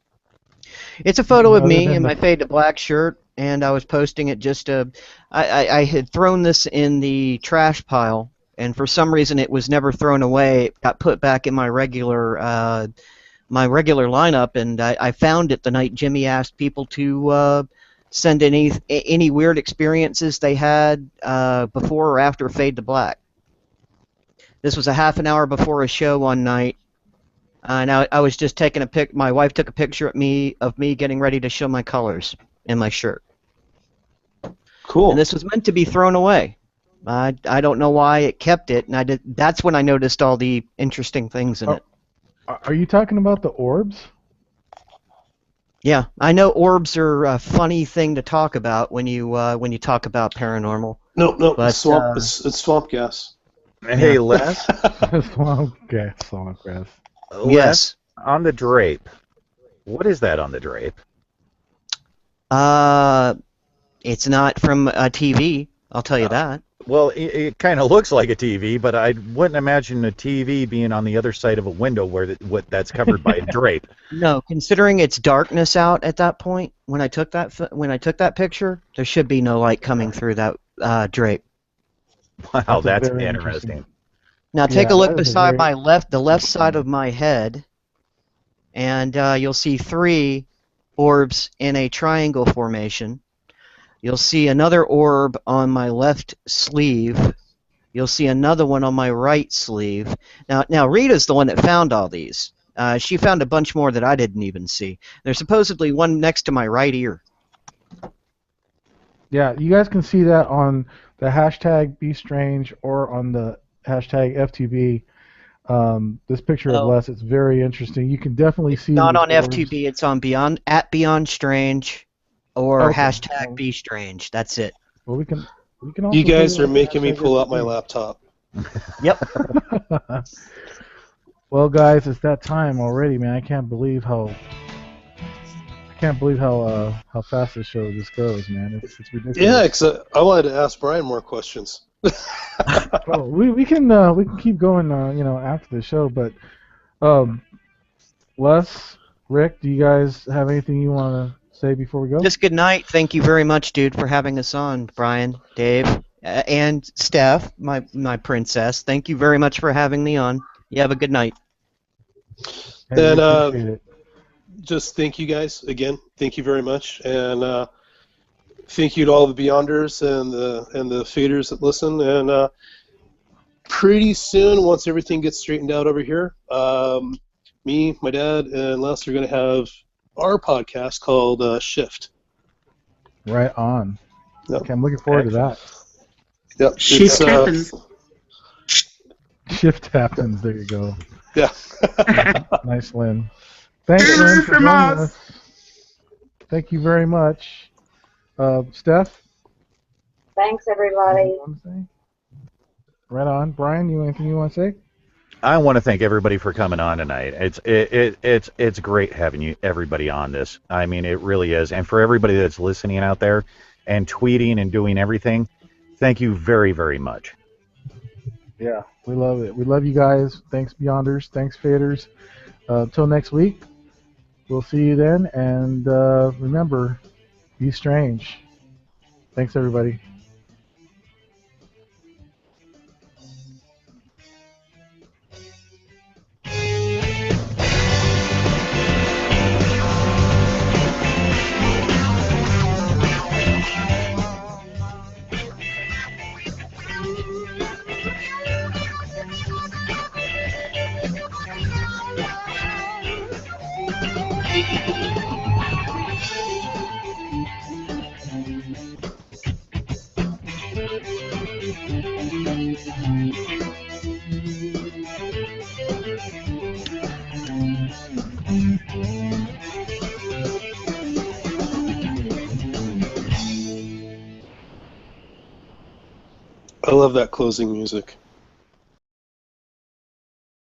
It's a photo of Other me than in the- my fade to black shirt, and I was posting it just to. I had thrown this in the trash pile, and for some reason it was never thrown away. It got put back in my regular lineup, and I found it the night Jimmy asked people to send any weird experiences they had before or after fade to black. This was a half an hour before a show one night. And I was just taking a pic. My wife took a picture of me getting ready to show my colors in my shirt. Cool. And this was meant to be thrown away. I don't know why it kept it, and that's when I noticed all the interesting things in it. Are you talking about the orbs? Yeah, I know orbs are a funny thing to talk about when you talk about paranormal. No, But, it's swamp. It's swamp gas. Hey, Yeah. Les. Swamp grass. Yes. On the drape. What is that on the drape? It's not from a TV. I'll tell you that. Well, it kind of looks like a TV, but I wouldn't imagine a TV being on the other side of a window where that's covered by a drape. No, considering it's darkness out at that point when I took that picture, there should be no light coming through that drape. Wow, that's very interesting. Now take Yeah, a look that is a beside very- the left side of my head, and you'll see 3 orbs in a triangle formation. You'll see another orb on my left sleeve. You'll see another one on my right sleeve. Now Rita's the one that found all these. She found a bunch more that I didn't even see. There's supposedly one next to my right ear. Yeah, you guys can see that on the hashtag BeStrange or on the hashtag FTB. This picture of Oh. Les, it's very interesting. You can definitely see Not these on orbs. FTB. It's on Beyond Strange, or Okay. hashtag Be Strange. That's it. Well, we can also You guys put it are on making me hashtag pull out my FTB. laptop. Yep. Well, guys, it's that time already, man. I can't believe how fast this show just goes, man. It's ridiculous. Yeah, except I wanted to ask Brian more questions. Well, we can keep going, after the show. But Les, Rick, do you guys have anything you want to say before we go? Just good night. Thank you very much, dude, for having us on, Brian, Dave, and Steph, my princess. Thank you very much for having me on. You have a good night. Hey, And we appreciate it. just thank you guys again. Thank you very much, and thank you to all the Beyonders and the faders that listen. And pretty soon, once everything gets straightened out over here, me, my dad, and Les are going to have our podcast called Shift. Right on. Yep. Okay, I'm looking forward to that. Yep. Shift happens. Shift happens. There you go. Yeah. Nice, Lynn. Thanks, Hooroo Lynn, for from joining us. us. Thank you very much. Steph? Thanks, everybody. anything you want to say? Right on. Brian, anything you want to say? I want to thank everybody for coming on tonight. It's great having everybody on this. I mean, it really is. And for everybody that's listening out there and tweeting and doing everything, thank you very, very much. Yeah, we love it. We love you guys. Thanks, Beyonders. Thanks, Faders. Till next week, we'll see you then. And remember, be strange. Thanks, everybody. I love that closing music.